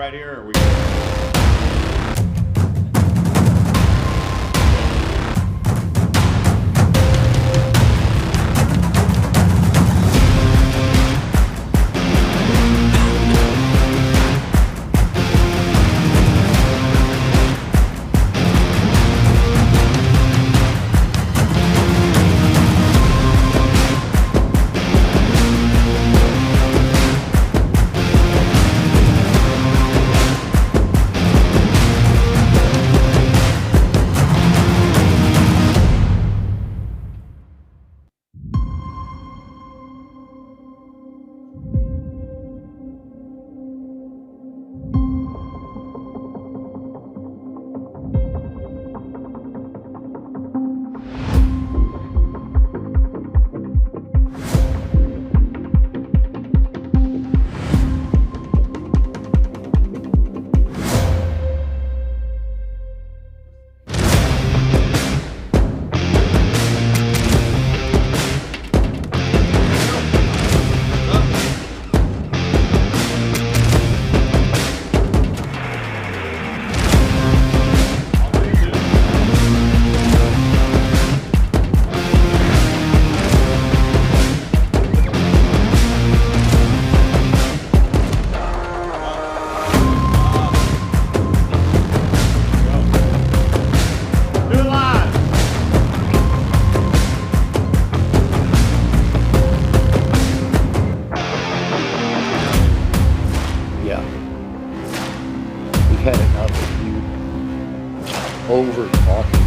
right here? Or are we... over talking.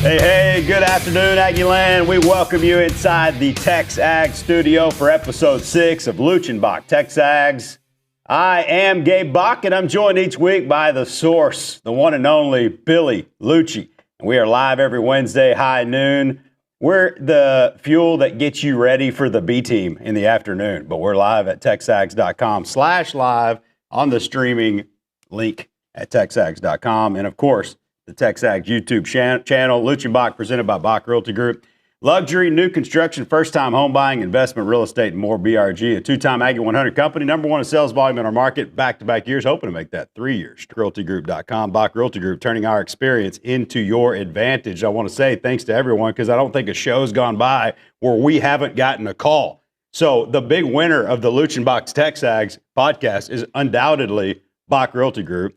Hey, good afternoon, Aggie Land. We welcome you inside the TexAgs studio for episode 6 of Looch Bock, TexAgs. I am Gabe Bock, and I'm joined each week by the source, the one and only Billy Liucci. And we are live every Wednesday, high noon. We're the fuel that gets you ready for the B team in the afternoon, but we're live at texags.com/live on the streaming link at texags.com. And of course, the TexAgs YouTube channel, Looch Bock, presented by Bock Realty Group. Luxury, new construction, first-time home buying, investment, real estate, and more. BRG, a two-time Aggie 100 company, number one in sales volume in our market, back-to-back years, hoping to make that 3 years. RealtyGroup.com, Bock Realty Group, turning our experience into your advantage. I want to say thanks to everyone, because I don't think a show's gone by where we haven't gotten a call. So the big winner of the Looch Bock's TexAgs podcast is undoubtedly Bock Realty Group.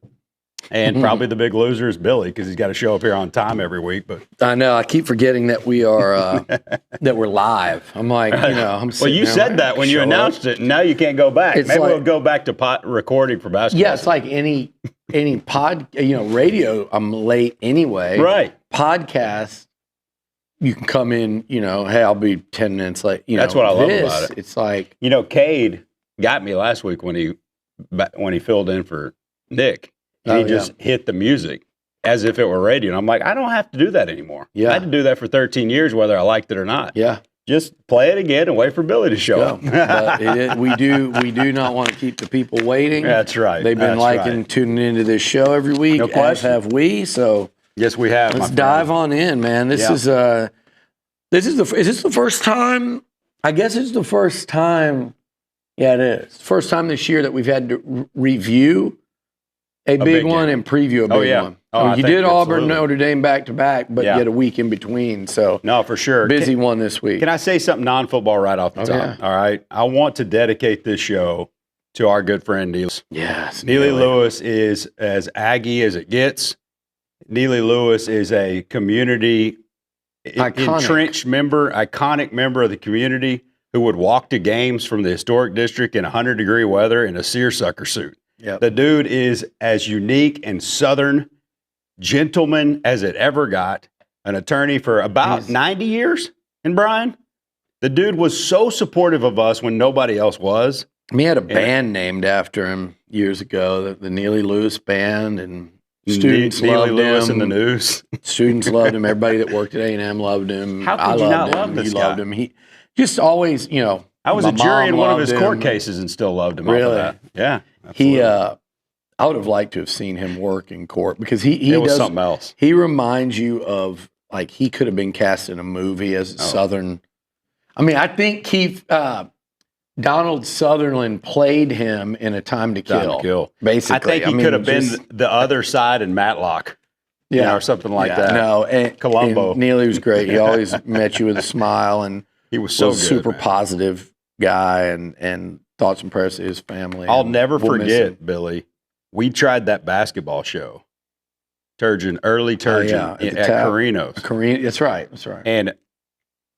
And probably the big loser is Billy, because he's got to show up here on time every week. But I know, I keep forgetting that we are that we're live. I'm like, I'm well, you said that when you announced it, and now you can't go back. Maybe we'll go back to recording for basketball. Yeah, it's like any pod, radio. I'm late anyway. Right. Podcast, you can come in. Hey, I'll be 10 minutes late. That's what I love about it. It's like Cade got me last week when he filled in for Nick. And he just hit the music as if it were radio. And I'm like, I don't have to do that anymore. Yeah. I had to do that for 13 years, whether I liked it or not. Yeah. Just play it again and wait for Billy to show up. But we do not want to keep the people waiting. That's right. They've been tuning into this show every week, no question. As have we. So yes, we have. Let's dive on in, man. Is this the first time? I guess it's the first time Yeah, it is. First time this year that we've had to review a big one and preview a big one. Oh, you did Auburn, Notre Dame back-to-back, but you had a week in between. So no, for sure. Busy one this week. Can I say something non-football right off the top? All right. I want to dedicate this show to our good friend Neely. Yes. Neely Lewis is as Aggie as it gets. Neely Lewis is a community entrenched member, iconic member of the community who would walk to games from the historic district in 100-degree weather in a seersucker suit. Yep. The dude is as unique and Southern gentleman as it ever got. An attorney for about 90 years in Bryan. The dude was so supportive of us when nobody else was. He had a band named after him years ago, the Neely Lewis Band, and students loved him. Lewis in the news. Students loved him. Everybody that worked at A&M loved him. How could you not love this guy? Loved him. He just always, I was a jury in one of his court cases and still loved him. Really? Off of that. Yeah. Absolutely. I would have liked to have seen him work in court because he was does something else. He reminds you of like he could have been cast in a movie as a Southern. I mean, I think Donald Sutherland played him in A Time to Kill. Basically, I think he could have been the other side in Matlock. Or something like that. No, and Columbo. And Neely was great. He always met you with a smile, and he was so good, super positive guy, and thoughts and prayers to his family. I'll never forget, Billy. We tried that basketball show, early Turgeon at Carino's. That's right. And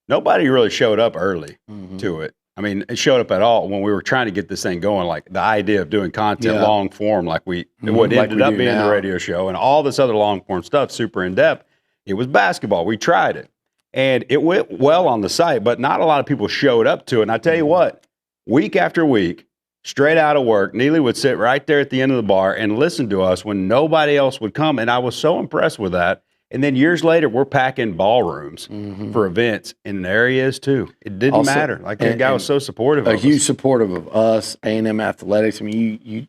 nobody really showed up early to it. I mean, it showed up at all when we were trying to get this thing going, like the idea of doing content long form, like what ended up being the radio show and all this other long form stuff, super in depth. It was basketball. We tried it and it went well on the site, but not a lot of people showed up to it. And I tell you what, week after week, straight out of work, Neely would sit right there at the end of the bar and listen to us when nobody else would come. And I was so impressed with that. And then years later, we're packing ballrooms for events in areas too. It didn't matter. Like the guy was so supportive of us. Huge supportive of us, A&M athletics. I mean,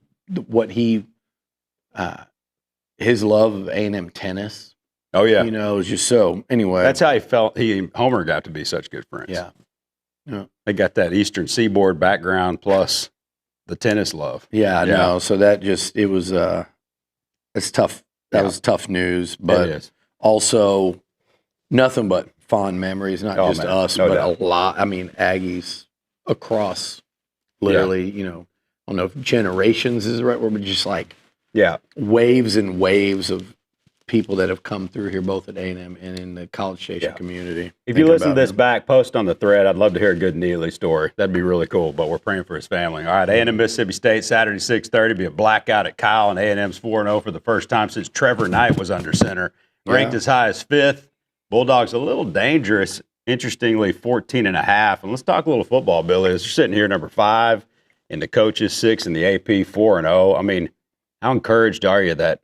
his love of A&M tennis. Oh yeah, it was just so. Anyway, that's how he felt. He and Homer got to be such good friends. Yeah. They got that Eastern Seaboard background plus the tennis love. Yeah, no. So that it's tough. That was tough news, but also nothing but fond memories, not just us, but a lot. I mean, Aggies across literally, I don't know if generations is the right word, but just like waves and waves of people that have come through here, both at A&M and in the College Station community. If you listen to this back, post on the thread. I'd love to hear a good Neely story. That'd be really cool, but we're praying for his family. All right, A&M Mississippi State, Saturday, 6:30, be a blackout at Kyle, and A&M's 4-0 for the first time since Trevor Knight was under center. Ranked as high as 5th. Bulldogs a little dangerous, interestingly, 14.5. And let's talk a little football, Billy. As you're sitting here, number 5, and the coaches 6, and the AP 4-0. I mean, how encouraged are you that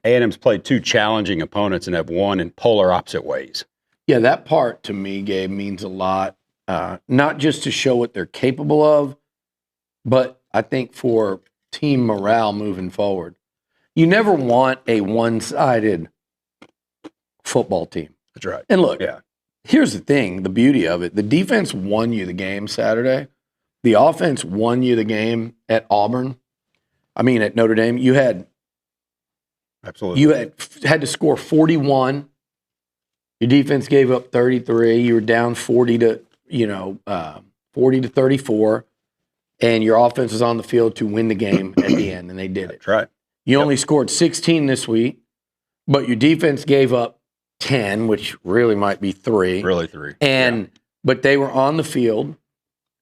A&M's played 2 challenging opponents and have won in polar opposite ways? Yeah, that part to me, Gabe, means a lot. Not just to show what they're capable of, but I think for team morale moving forward. You never want a one-sided football team. That's right. And look, here's the thing, the beauty of it. The defense won you the game Saturday. The offense won you the game at Auburn. I mean, at Notre Dame. You had had to score 41. Your defense gave up 33. You were down 40 to 34, and your offense was on the field to win the game at the end, and they did it. That's right. You only scored 16 this week, but your defense gave up 10, which really might be 3. Really 3. But they were on the field,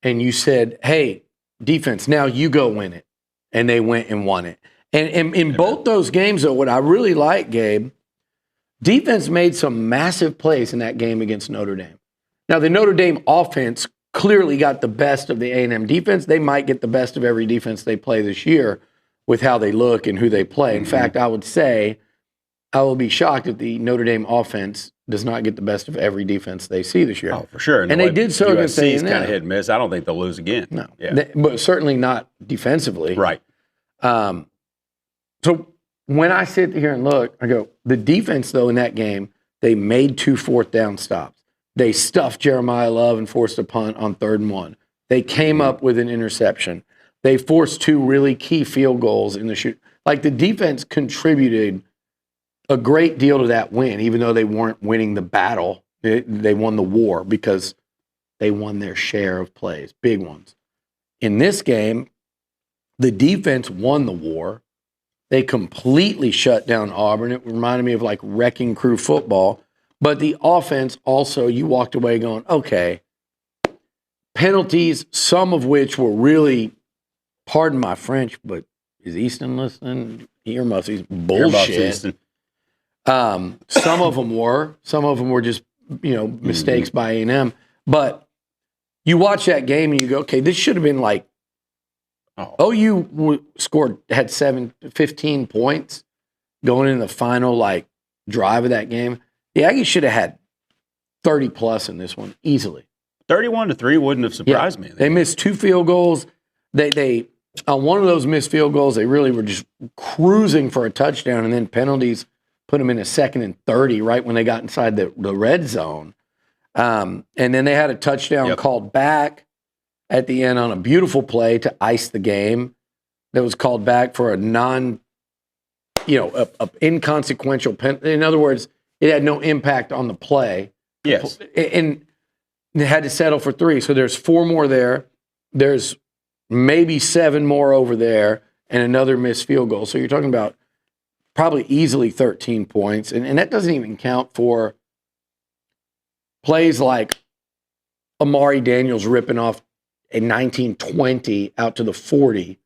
and you said, "Hey, defense, now you go win it," and they went and won it. And in both those games, though, what I really like, Gabe, defense made some massive plays in that game against Notre Dame. Now, the Notre Dame offense clearly got the best of the A&M defense. They might get the best of every defense they play this year with how they look and who they play. In fact, I would say I will be shocked if the Notre Dame offense does not get the best of every defense they see this year. Oh, for sure. And they did so against A&M. USC's kind of hit and miss. I don't think they'll lose again. No, but certainly not defensively. Right. So when I sit here and look, I go, the defense, though, in that game, they made 2 fourth down stops. They stuffed Jeremiah Love and forced a punt on 3rd and 1. They came up with an interception. They forced 2 really key field goals in the shoot. Like, the defense contributed a great deal to that win, even though they weren't winning the battle. They won the war because they won their share of plays, big ones. In this game, the defense won the war. They completely shut down Auburn. It reminded me of like wrecking crew football. But the offense also, you walked away going, okay, penalties, some of which were really, pardon my French, but is Easton listening? Earmuffs, he's bullshit. Some of them were just, mistakes by A&M. But you watch that game and you go, okay, this should have been like, OU had 15 points going in the final drive of that game. The Aggies should have had 30 plus in this one easily. 31-3 wouldn't have surprised me. They missed 2 field goals. They on one of those missed field goals, they really were just cruising for a touchdown, and then penalties put them in a 2nd and 30 right when they got inside the red zone. And then they had a touchdown called back at the end on a beautiful play to ice the game that was called back for a inconsequential penalty. In other words, it had no impact on the play. Yes. And they had to settle for 3. So there's 4 more there. There's maybe 7 more over there and another missed field goal. So you're talking about probably easily 13 points. And that doesn't even count for plays like Amari Daniels ripping off a 19-20 out to the 40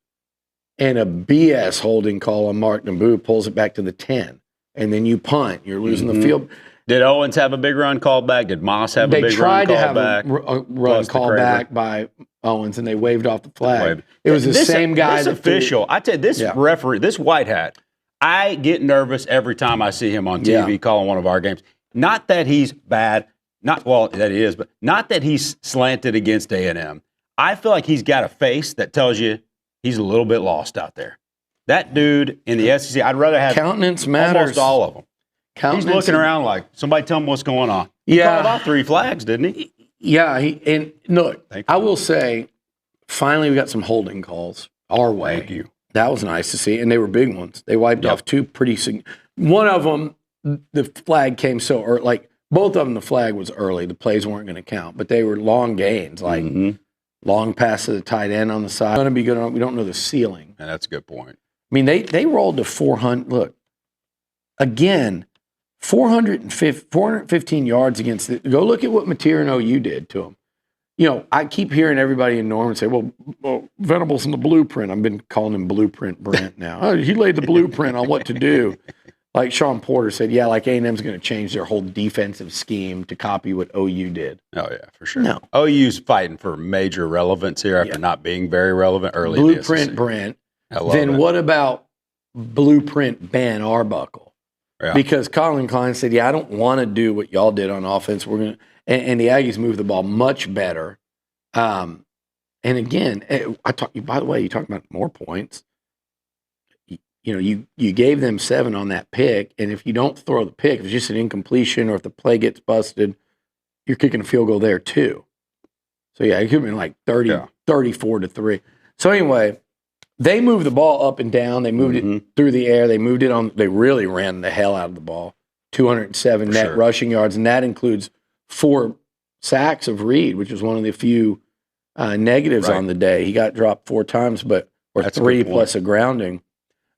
and a BS holding call on Mark Naboo pulls it back to the 10. And then you punt. You're losing the field. Did Owens have a big run called back? Did Moss have a big run called back? They tried to have a run called back by Owens, and they waved off the flag. It was the same guy. This official, I tell you, this referee, this white hat, I get nervous every time I see him on TV calling one of our games. Not that he's bad, that he is, but not that he's slanted against A&M. I feel like he's got a face that tells you he's a little bit lost out there. That dude in the SEC, I'd rather have countenance matters. Almost all of them. He's looking around like, somebody tell him what's going on. He called off 3 flags, didn't he? Yeah. Look, I will say, finally we got some holding calls our way. Thank you. That was nice to see, and they were big ones. They wiped off 2 pretty one of them, the flag came so early. Both of them, the flag was early. The plays weren't going to count, but they were long gains, long pass to the tight end on the side. Going to be good. We don't know the ceiling. And that's a good point. I mean, they rolled to 400. Look, again, 415 yards against the. Go look at what Mateer and OU did to them. I keep hearing everybody in Norman say, well, Venables in the blueprint. I've been calling him Blueprint Brent now. Oh, he laid the blueprint on what to do. Like Sean Porter said, A&M's going to change their whole defensive scheme to copy what OU did. Oh, yeah, for sure. No. OU's fighting for major relevance here after not being very relevant early in the SEC. Blueprint Brent. Then what about Blueprint Ben Arbuckle? Yeah. Because Colin Klein said, I don't want to do what y'all did on offense. We're going to, and the Aggies moved the ball much better. And again, by the way, you talk about more points. You gave them 7 on that pick, and if you don't throw the pick, if it's just an incompletion or if the play gets busted, you're kicking a field goal there too. So it could have been like 34-3. So anyway, they moved the ball up and down. They moved it through the air. They moved it on. They really ran the hell out of the ball. 207 net rushing yards, and that includes 4 sacks of Reed, which was one of the few negatives on the day. He got dropped 4 times, or 3 plus a grounding.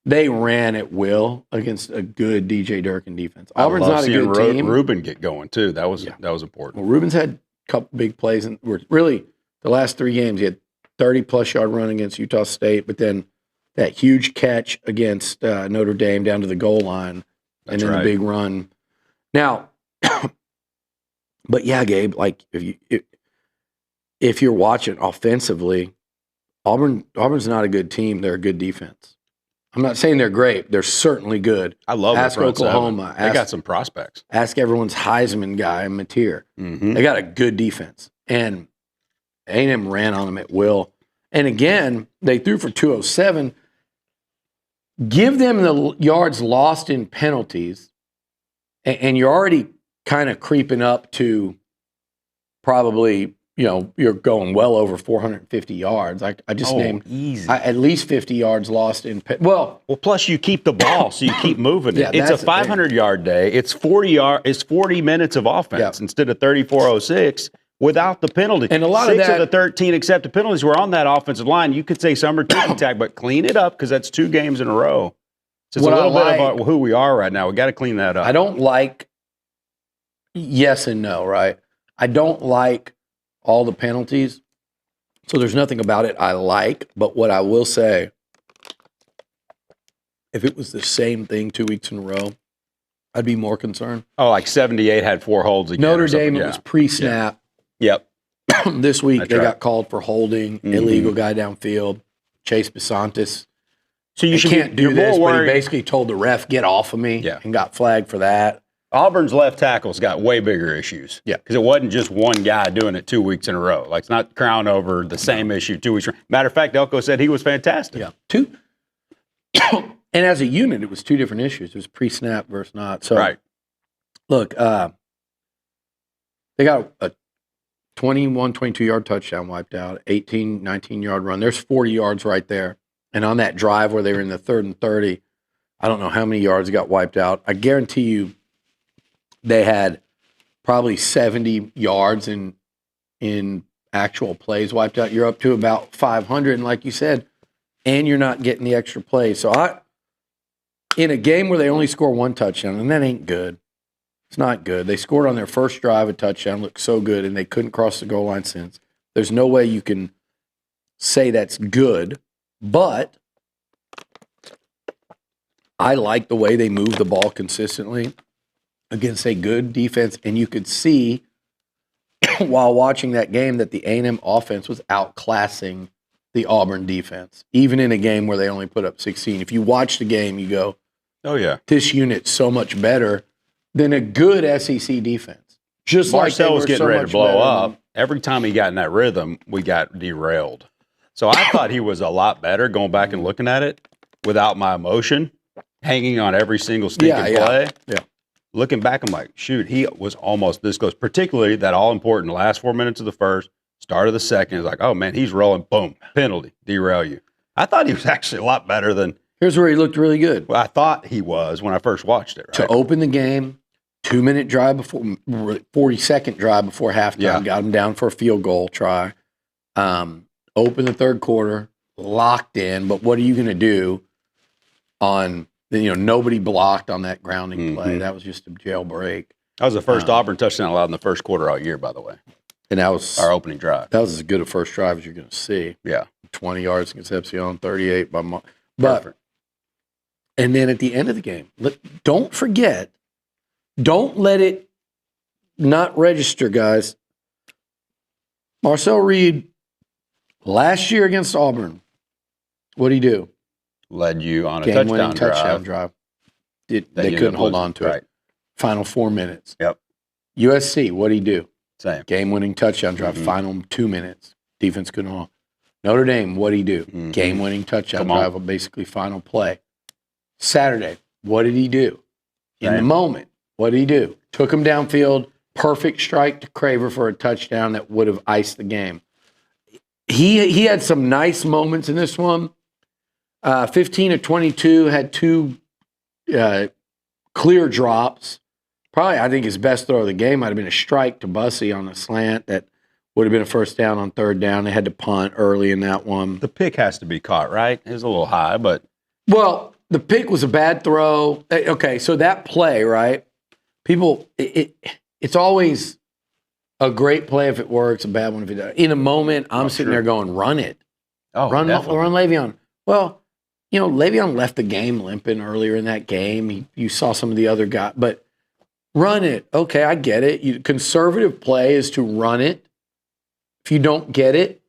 They ran at will against a good DJ Durkin defense. Auburn's not a good team. Ruben get going too. That was important. Well, Ruben's had a couple big plays, and really the last 3 games he had 30-plus yard run against Utah State, but then that huge catch against Notre Dame down to the goal line, and then the big run. Now, but yeah, Gabe, if you're watching offensively, Auburn's not a good team. They're a good defense. I'm not saying they're great. They're certainly good. I love Ask Oklahoma. They got some prospects. Ask everyone's Heisman guy, Mateer. They got a good defense. And A&M ran on them at will. And again, they threw for 207. Give them the yards lost in penalties, and you're already kind of creeping up to probably you're going well over 450 yards. I just named easy. At least 50 yards lost in well, plus you keep the ball, so you keep moving it. Yeah, It's a 500-yard day. It's 40 minutes of offense instead of 34:06 without the penalty. And a lot Six of the 13 accepted penalties were on that offensive line. You could say some are ticky-tack, but clean it up because that's 2 games in a row. So it's a little bit of who we are right now. We got to clean that up. I don't like yes and no, right? I don't like all the penalties. So there's nothing about it I like, but what I will say, if it was the same thing 2 weeks in a row, I'd be more concerned. Oh, like 78 had 4 holds again. Notre Dame, it was pre-snap. Yep. This week they got called for holding, illegal guy downfield, Chase Besantis. So you can't do this, but he basically told the ref, get off of me, and got flagged for that. Auburn's left tackle's got way bigger issues. Yeah. Because it wasn't just one guy doing it 2 weeks in a row. Like, it's not crown over the same issue 2 weeks. Matter of fact, Elko said he was fantastic. Yeah. And as a unit, it was 2 different issues. It was pre-snap versus not. So, look, they got a 21, 22-yard touchdown wiped out, 18, 19-yard run. There's 40 yards right there. And on that drive where they were in the 3rd and 30, I don't know how many yards got wiped out. I guarantee you they had probably 70 yards in actual plays wiped out. You're up to about 500, and like you said, and you're not getting the extra plays. So in a game where they only score 1 touchdown, and that ain't good. It's not good. They scored on their first drive a touchdown, looked so good, and they couldn't cross the goal line since. There's no way you can say that's good, but I like the way they move the ball consistently against a good defense, and you could see while watching that game that the A&M offense was outclassing the Auburn defense, even in a game where they only put up 16. If you watch the game, you go, oh, yeah, this unit's so much better than a good SEC defense. Just Marcel like was getting ready to blow up. Every time he got in that rhythm, we got derailed. So I thought he was a lot better going back and looking at it without my emotion, hanging on every single stinking play. Yeah. Looking back, I'm like, shoot, he was almost this close, particularly that all-important last 4 minutes of the first, start of the second. It's like, oh, man, he's rolling. Boom, penalty, derail you. I thought he was actually a lot better than. Here's where he looked really good. Well, I thought he was when I first watched it. Right? To open the game, 2-minute drive before, 40-second drive before halftime, got him down for a field goal try. Open the third quarter, locked in. But what are you going to do on, nobody blocked on that grounding play. That was just a jailbreak. That was the first Auburn touchdown allowed in the first quarter all year, by the way. And that was our opening drive. That was as good a first drive as you're going to see. Yeah. 20 yards in Concepcion, 38 by Mark. But, and then at the end of the game, don't forget, don't let it not register, guys. Marcel Reed, last year against Auburn, what'd he do? Led you on a touchdown drive. They couldn't hold on to it. Final 4 minutes. Yep. USC, what'd he do? Same. Game-winning touchdown drive, final 2 minutes. Defense couldn't hold on. Notre Dame, what'd he do? Game-winning touchdown drive, basically final play. Saturday, what did he do? In the moment, what did he do? Took him downfield, perfect strike to Craver for a touchdown that would have iced the game. He had some nice moments in this one. 15 of 22, had 2 clear drops. Probably, I think his best throw of the game might have been a strike to Bussey on a slant that would have been a first down on 3rd down. They had to punt early in that one. The pick has to be caught, right? It was a little high, but. Well, the pick was a bad throw. Okay, so that play, right? People, it's always a great play if it works, a bad one if it doesn't. In a moment, I'm sitting there going, run it. Oh, run Le'Veon. Well, Le'Veon left the game limping earlier in that game. You saw some of the other guys, but run it. Okay, I get it. Conservative play is to run it. If you don't get it,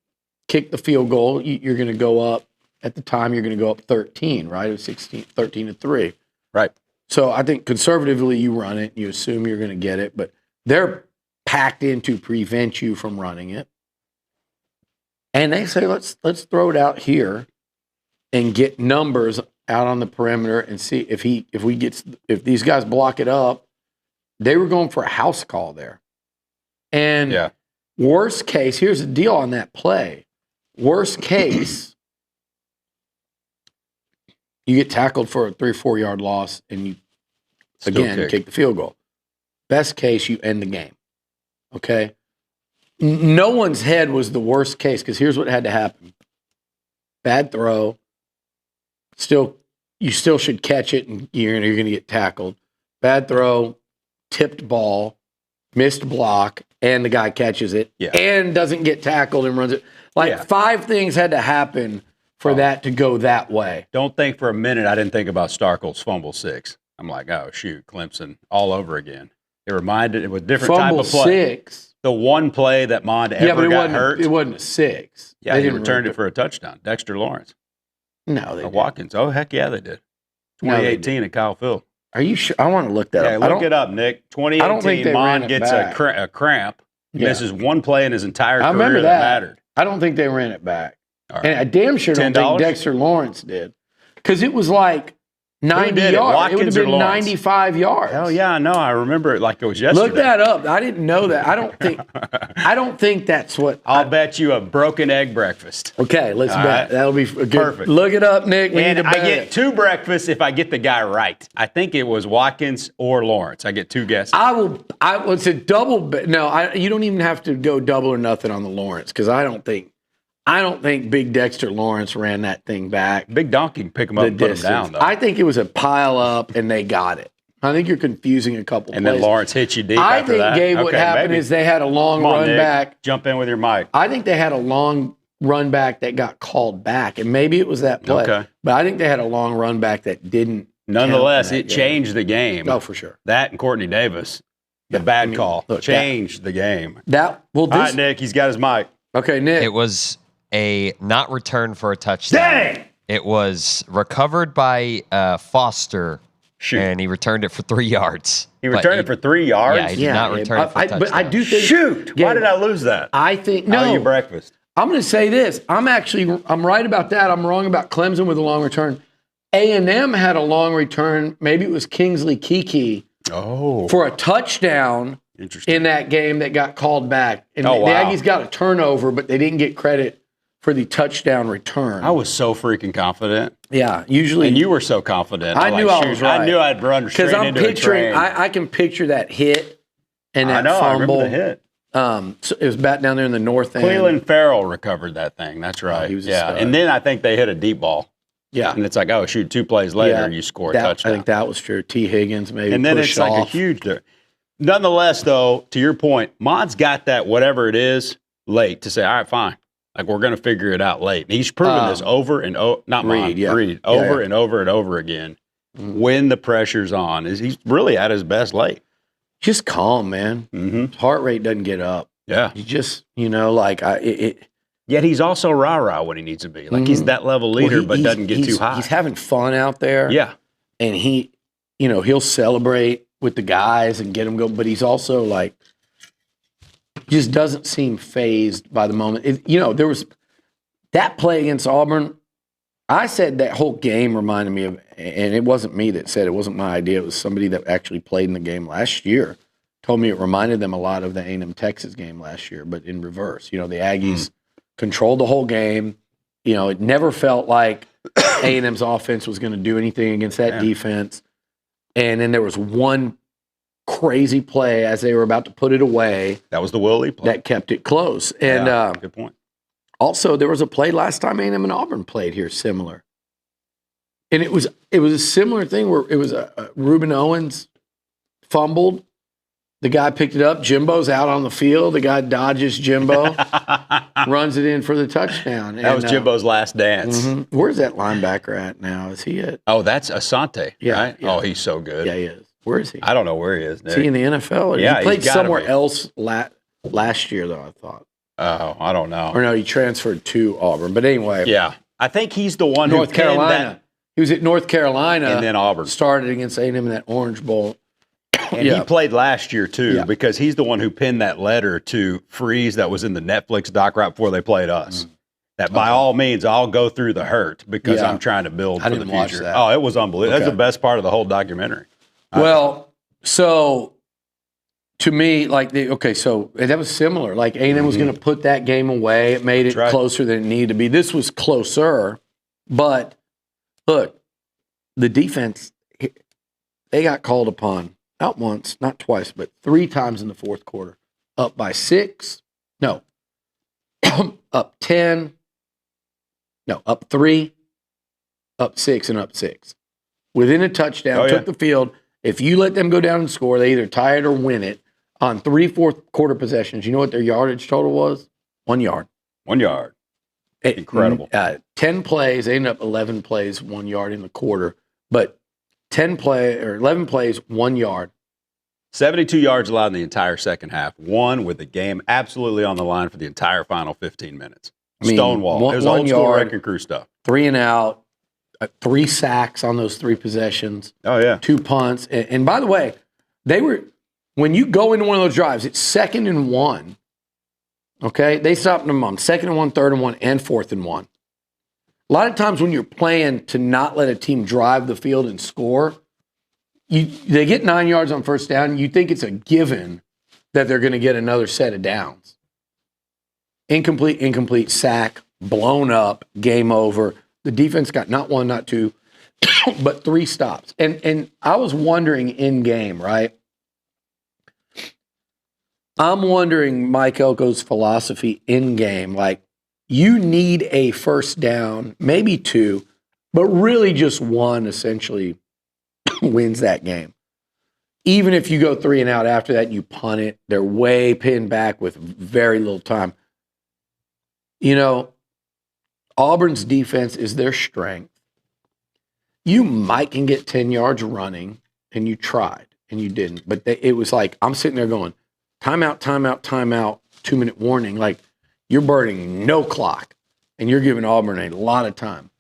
kick the field goal. You're going to go up. At the time, you're going to go up 13, right? It was 13-3. Right. So I think conservatively, you run it. You assume you're going to get it, but they're packed in to prevent you from running it. And they say, let's throw it out here and get numbers out on the perimeter and see if these guys block it up. They were going for a house call there. And Worst case, here's the deal on that play. Worst case, you get tackled for a 3 or 4 yard loss and you, kick the field goal. Best case, you end the game. Okay? No one's head was the worst case because here's what had to happen. Bad throw. You still should catch it and you're going to get tackled. Bad throw, tipped ball, missed block, and the guy catches it and doesn't get tackled and runs it. 5 things had to happen for that to go that way. Don't think for a minute I didn't think about Starkel's fumble 6. I'm like, oh, shoot, Clemson all over again. It was a different fumble type of play. 6. The one play that Mond ever got hurt. It wasn't a 6. Yeah, he returned it for a touchdown. Dexter Lawrence. No, they didn't. Watkins. Oh, heck yeah, they did. 2018 at Kyle Field. Are you sure? I want to look that up. Yeah, look it up, Nick. 2018, Mond gets a cramp. Misses one play in his entire career. I remember that mattered. I don't think they ran it back. Right. And I damn sure don't think Dexter Lawrence did. Because it was like 90 yards. It would have been 95 yards. Hell yeah, I know. I remember it like it was yesterday. Look that up. I didn't know that. I don't think that's what. I'll bet you a broken egg breakfast. Okay, let's bet. Right. That'll be good. Perfect. Look it up, Nick. And I get 2 breakfasts if I get the guy right. I think it was Watkins or Lawrence. I get 2 guesses. It's a double bet. No, you don't even have to go double or nothing on the Lawrence because I don't think Big Dexter Lawrence ran that thing back. Big Donkey can pick him up and put him down, though. I think it was a pile up, and they got it. I think you're confusing a couple plays. And then Lawrence hit you deep I after think, that. Gabe, what happened is they had a long run back. Jump in with your mic. I think they had a long run back that got called back, and maybe it was that play. Okay. But I think they had a long run back that didn't. Nonetheless, it changed the game. Oh, for sure. That and Courtney Davis, the bad call, changed the game. All right, Nick, he's got his mic. Okay, Nick. It was a not return for a touchdown. Dang! It was recovered by Foster, and he returned it for 3 yards. He returned it for 3 yards? Yeah, he did not return it for a touchdown. But I do think... Shoot! Why did I lose that? I think... No. I'll eat your breakfast. I'm going to say this. I'm right about that. I'm wrong about Clemson with a long return. A&M had a long return. Maybe it was Kingsley Kiki for a touchdown in that game that got called back. And the Aggies got a turnover, but they didn't get credit for the touchdown return. I was so freaking confident. Yeah, usually. And you were so confident. I knew I was right. I knew I'd run straight into a train. I can picture that hit and that fumble. I remember the hit. So it was back down there in the north end. Cleveland Farrell recovered that thing. That's right. He was a stud. And then I think they hit a deep ball. Yeah. And it's like, oh, shoot, 2 plays later, you score a touchdown. I think that was true. T. Higgins maybe and then it's like a huge – nonetheless, though, to your point, Mod's got that whatever it is late to say, all right, fine. Like, we're going to figure it out late. And he's proven this over and over – not Reed, Reed. Over and over and over again when the pressure's on. He's really at his best late. Just calm, man. His heart rate doesn't get up. Yeah. He just, like Yet he's also rah-rah when he needs to be. Like, he's that level leader, but doesn't get too high. He's having fun out there. Yeah. And he'll celebrate with the guys and get them going. But he's also, like, just doesn't seem fazed by the moment. There was that play against Auburn. I said that whole game reminded me of, and it wasn't me that said it, wasn't my idea. It was somebody that actually played in the game last year. Told me it reminded them a lot of the A&M Texas game last year, but in reverse. The Aggies controlled the whole game. It never felt like A&M's offense was going to do anything against that defense. And then there was one crazy play as they were about to put it away. That was the Willie play. That kept it close. And good point. Also, there was a play last time A&M and Auburn played here similar. And it was a similar thing where it was Reuben Owens fumbled. The guy picked it up. Jimbo's out on the field. The guy dodges Jimbo, runs it in for the touchdown. That was Jimbo's last dance. Where's that linebacker at now? Is he at? Oh, that's Asante, right? Yeah. Oh, he's so good. Yeah, he is. Where is he? I don't know where he is. Is he in the NFL? Yeah, he played somewhere else last year, though, I thought. Oh, I don't know. Or no, he transferred to Auburn. But anyway. Yeah. I think he's the one North Carolina. He was at North Carolina. And then Auburn. Started against A&M in that Orange Bowl. And he played last year, too, because he's the one who penned that letter to Freeze that was in the Netflix doc right before they played us. That by all means, I'll go through the hurt because I'm trying to build for the future. Watch that. Oh, it was unbelievable. Okay. That's the best part of the whole documentary. Well, so to me, like, so that was similar. Like, A&M was going to put that game away. It made it closer than it needed to be. This was closer, but look, the defense, they got called upon, not once, not twice, but 3 times in the fourth quarter. Up by 6. No. Up 10. No, up 3. Up 6 and up 6. Within a touchdown, took the field. If you let them go down and score, they either tie it or win it. On 3 fourth quarter possessions, you know what their yardage total was? 1 yard. 1 yard. Incredible. 10 plays, they ended up 11 plays, 1 yard in the quarter. But 11 plays, 1 yard. 72 yards allowed in the entire second half. One with the game absolutely on the line for the entire final 15 minutes. Stonewall. It was old school wrecking crew stuff. 3 and out, 3 sacks on those 3 possessions. Oh, yeah. 2 punts. And by the way, when you go into one of those drives, it's 2nd and 1. Okay? They stopped them on 2nd and 1, 3rd and 1, and 4th and 1. A lot of times when you're playing to not let a team drive the field and score, they get 9 yards on first down, you think it's a given that they're going to get another set of downs. Incomplete, sack, blown up, game over. The defense got not 1, not 2, but 3 stops. And I was wondering in game, right? I'm wondering Mike Elko's philosophy in game. Like, you need a first down, maybe 2, but really just 1 essentially wins that game. Even if you go 3 and out after that and you punt it, they're way pinned back with very little time. You know, Auburn's defense is their strength. You might can get 10 yards running, and you tried, and you didn't. But it was like, I'm sitting there going, timeout, 2-minute warning. Like, you're burning no clock, and you're giving Auburn a lot of time.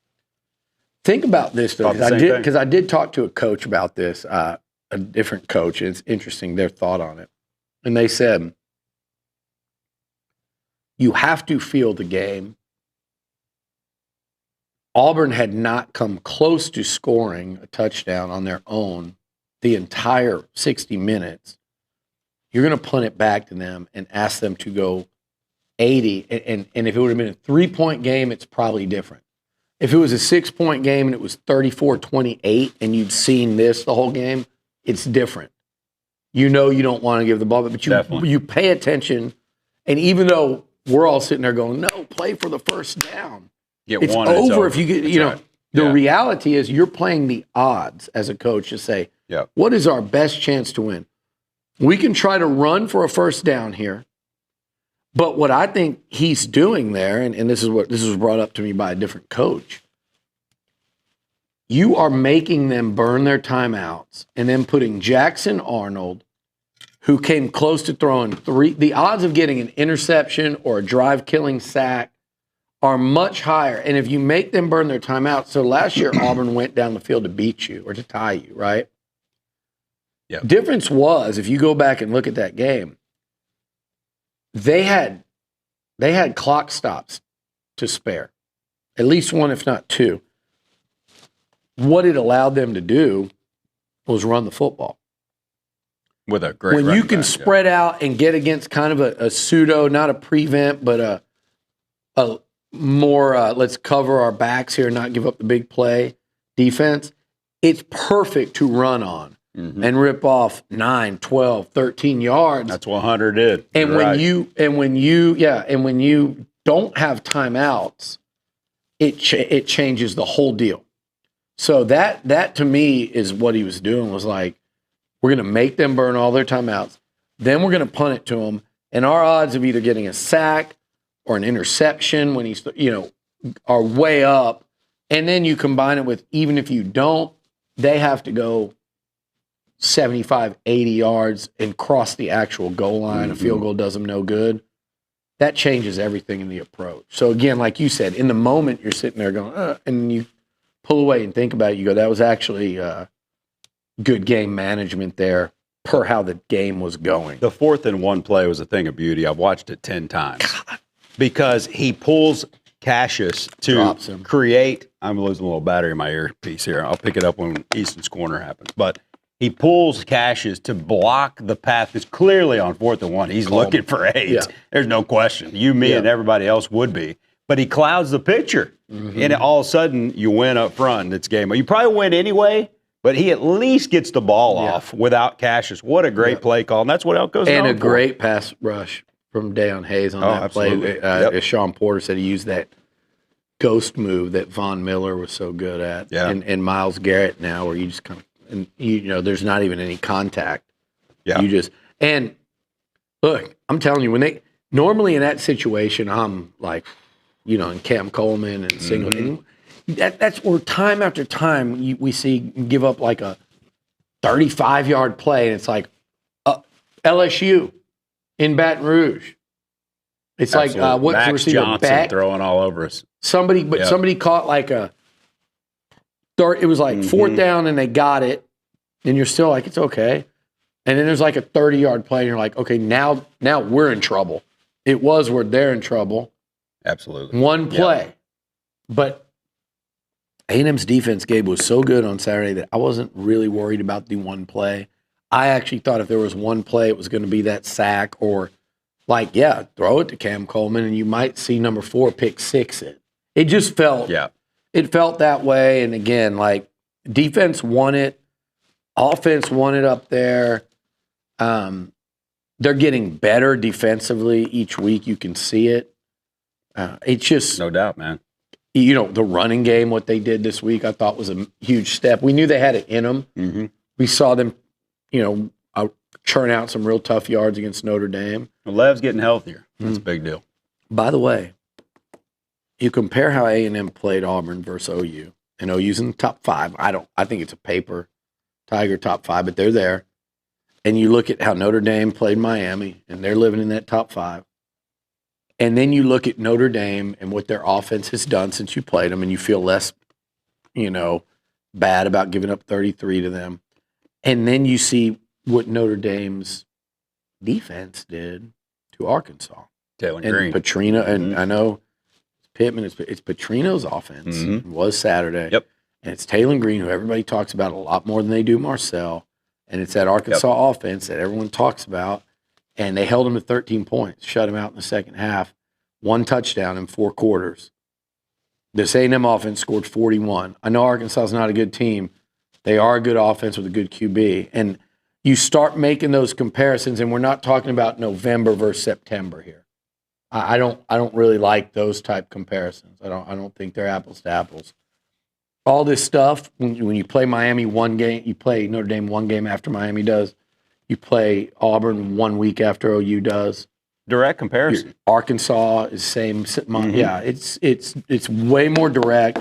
Think about this, though, because I did talk to a coach about this, a different coach. It's interesting, their thought on it. And they said, you have to feel the game. Auburn had not come close to scoring a touchdown on their own the entire 60 minutes. You're going to punt it back to them and ask them to go 80. And if it would have been a 3-point game, it's probably different. If it was a 6-point game and it was 34-28 and you'd seen this the whole game, it's different. You know you don't want to give the ball, but you pay attention. And even though we're all sitting there going, no, play for the first down. It's over if you get, the reality is you're playing the odds as a coach to say, what is our best chance to win? We can try to run for a first down here. But what I think he's doing there, and this was brought up to me by a different coach, you are making them burn their timeouts and then putting Jackson Arnold, who came close to throwing 3, the odds of getting an interception or a drive-killing sack are much higher. And if you make them burn their timeouts, so last year Auburn went down the field to beat you or to tie you, right? Yeah. Difference was, if you go back and look at that game, they had clock stops to spare, at least 1, if not 2. What it allowed them to do was run the football. With a great when you can spread out and get against kind of a pseudo, not a prevent, but a more let's cover our backs here and not give up the big play defense, it's perfect to run on and rip off 9, 12, 13 yards. That's what Hunter did. And when you don't have timeouts, it changes the whole deal. So that to me is what he was doing, was like, we're going to make them burn all their timeouts. Then we're going to punt it to them. And our odds of either getting a sack or an interception when he's, are way up. And then you combine it with, even if you don't, they have to go 75, 80 yards and cross the actual goal line. A field goal does them no good. That changes everything in the approach. So again, like you said, in the moment you're sitting there going, and you pull away and think about it, you go, that was actually good game management there per how the game was going. The 4th and 1 play was a thing of beauty. I've watched it 10 times. God. Because he pulls Cassius to create. I'm losing a little battery in my earpiece here. I'll pick it up when Easton's corner happens. But He pulls Cassius to block the path. It's clearly on 4th and 1. He's looking for 8. Yeah. There's no question. You, me, and everybody else would be. But he clouds the picture. And all of a sudden, you win up front and it's game. You probably win anyway, but he at least gets the ball off without Cassius. What a great play call. And that's what Elko's and known a for. great pass rush from Deion Hayes on that absolutely. play. As Sean Porter said, he used that ghost move that Von Miller was so good at. Yeah. And Myles Garrett now, where you just kind of, and there's not even any contact. Yeah. You just, and look, I'm telling you, when they, normally in that situation, I'm like, and Cam Coleman and Singleton. That's where time after time we see give up like a 35-yard play, and it's like LSU in Baton Rouge. It's Absolutely. like what's Max the receiver? Johnson Beck? throwing all over us. Somebody caught like a third. It was like 4th down, and they got it, and you're still like, it's okay. And then there's like a 30-yard play, and you're like, okay, now we're in trouble. It was where they're in trouble. Absolutely. One play. But A&M's defense, Gabe, was so good on Saturday that I wasn't really worried about the one play. I actually thought if there was one play, it was going to be that sack or, throw it to Cam Coleman, and you might see number 4 pick 6 it. It just felt it felt that way. And again, defense won it. Offense won it up there. They're getting better defensively each week. You can see it. It's just no doubt, man. The running game, what they did this week, I thought was a huge step. We knew they had it in them. Mm-hmm. We saw them, churn out some real tough yards against Notre Dame. Lev's getting healthier. That's a big deal. By the way, you compare how A&M played Auburn versus OU, and OU's in the top 5. I think it's a paper Tiger top 5, but they're there. And you look at how Notre Dame played Miami, and they're living in that top 5. And then you look at Notre Dame and what their offense has done since you played them, and you feel less, bad about giving up 33 to them. And then you see what Notre Dame's defense did to Arkansas. Taylor and Green. Petrino, and I know Pittman, it's Petrino's offense. It was Saturday. Yep. And it's Taylor Green, who everybody talks about a lot more than they do Marcel. And it's that Arkansas offense that everyone talks about. And they held him to 13 points, shut him out in the second half, 1 touchdown in 4 quarters. This A&M offense scored 41. I know Arkansas is not a good team. They are a good offense with a good QB. And you start making those comparisons, and we're not talking about November versus September here. I don't really like those type comparisons. I don't think they're apples to apples. All this stuff, when you play Miami one game, you play Notre Dame one game after Miami does. You play Auburn 1 week after OU does. Direct comparison. Arkansas is same. Yeah, it's way more direct,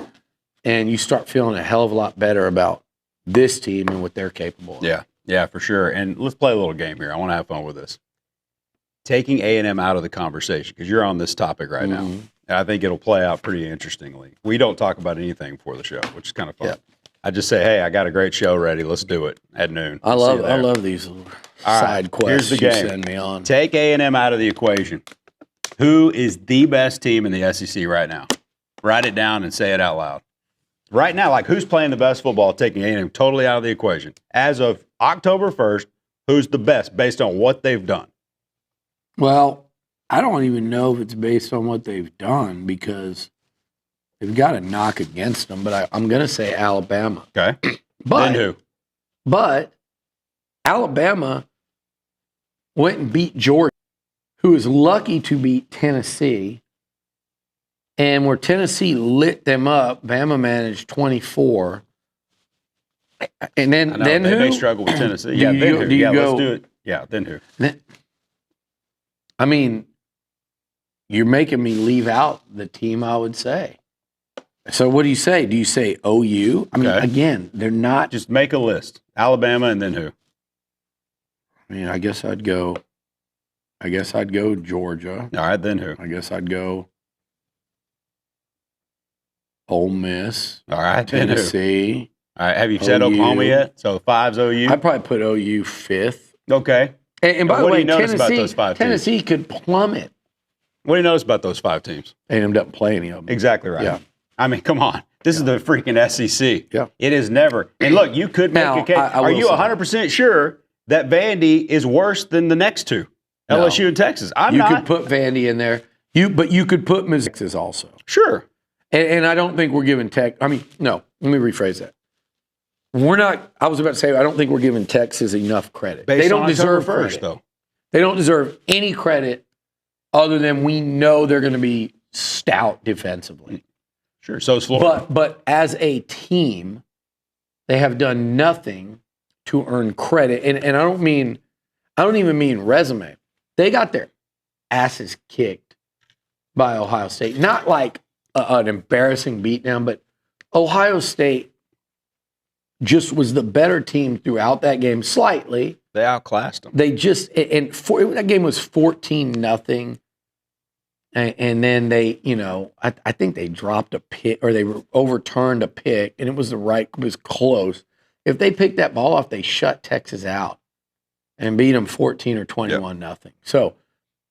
and you start feeling a hell of a lot better about this team and what they're capable of. Yeah, for sure. And let's play a little game here. I want to have fun with this. Taking A&M out of the conversation, because you're on this topic right now. And I think it'll play out pretty interestingly. We don't talk about anything before the show, which is kind of fun. Yeah. I just say, hey, I got a great show ready. Let's do it at noon. I love these side quests here's the game. You send me on. Take A&M out of the equation. Who is the best team in the SEC right now? Write it down and say it out loud. Right now, who's playing the best football, taking A&M totally out of the equation? As of October 1st, who's the best based on what they've done? Well, I don't even know if it's based on what they've done because they've got a knock against them, but I'm going to say Alabama. Okay. But, then who? But Alabama went and beat Georgia, who was lucky to beat Tennessee. And where Tennessee lit them up, Bama managed 24. And then they who? may struggle with Tennessee. Then who? Let's do it. Yeah, then who? I mean, you're making me leave out the team, I would say. So what do you say? Do you say OU? I mean, again, they're not. Just make a list. Alabama and then who? I mean, I guess I'd go Georgia. All right, then who? I guess I'd go Ole Miss. All right, Tennessee. All right, have you said Oklahoma yet? So 5's OU? I'd probably put OU 5th. Okay. And by the way, what do you notice about those 5 teams? Tennessee could plummet. What do you notice about those 5 teams? A&M doesn't play any of them. Exactly right. Yeah. I mean, come on. This is the freaking SEC. Yeah. It is never. And look, you could make Now, a case. I Are will you say- 100% sure that Vandy is worse than the next two, No. LSU and Texas? I'm You not. could put Vandy in there. But you could put Missouri also. Sure. And I don't think we're giving Tech. I mean, no. Let me rephrase that. We're not. I was about to say I don't think we're giving Texas enough credit. Based They don't on deserve October 1st, credit. though. They don't deserve any credit other than we know they're going to be stout defensively. Sure. So is Florida. But as a team, they have done nothing to earn credit. And I don't even mean resume. They got their asses kicked by Ohio State. Not like an embarrassing beatdown, but Ohio State just was the better team throughout that game slightly. They outclassed them. They just that game was 14-0. And then they, I think they dropped a pick or they overturned a pick, and it was it was close. If they picked that ball off, they shut Texas out and beat them 14 or 21-0. So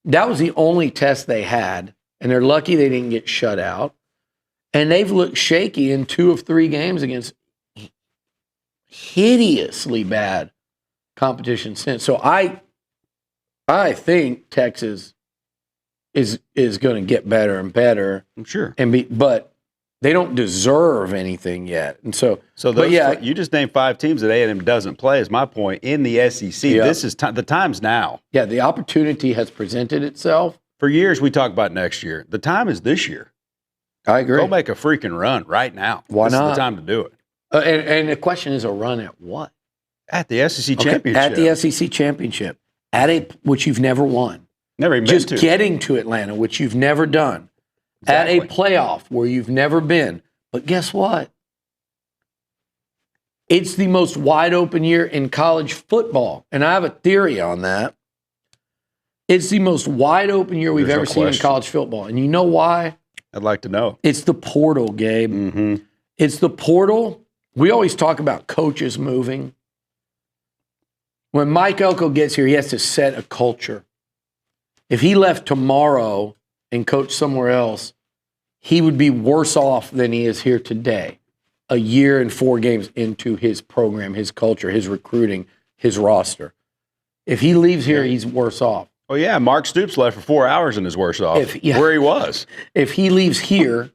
that was the only test they had, and they're lucky they didn't get shut out. And they've looked shaky in 2 of 3 games against hideously bad competition since. So I think Texas is going to get better and better. I'm sure. But they don't deserve anything yet. And so those, you just named 5 teams that A&M doesn't play, is my point, in the SEC. Yeah. This is the time's now. Yeah, the opportunity has presented itself. For years, we talk about next year. The time is this year. I agree. Go make a freaking run right now. Why This not? is the time to do it. And the question is, a run at what? At the SEC championship. At the SEC championship, which you've never won. Never even Just been to. getting to Atlanta, which you've never done. Exactly. At a playoff where you've never been. But guess what? It's the most wide open year in college football. And I have a theory on that. It's the most wide open year we've There's no ever seen in question. college football. And you know why? I'd like to know. It's the portal, Gabe. Mm-hmm. It's the portal. We always talk about coaches moving. When Mike Elko gets here, he has to set a culture. If he left tomorrow and coached somewhere else, he would be worse off than he is here today, a year and 4 games into his program, his culture, his recruiting, his roster. If he leaves here, he's worse off. Oh, yeah. Mark Stoops left for 4 hours and is worse off where he was. If he leaves here,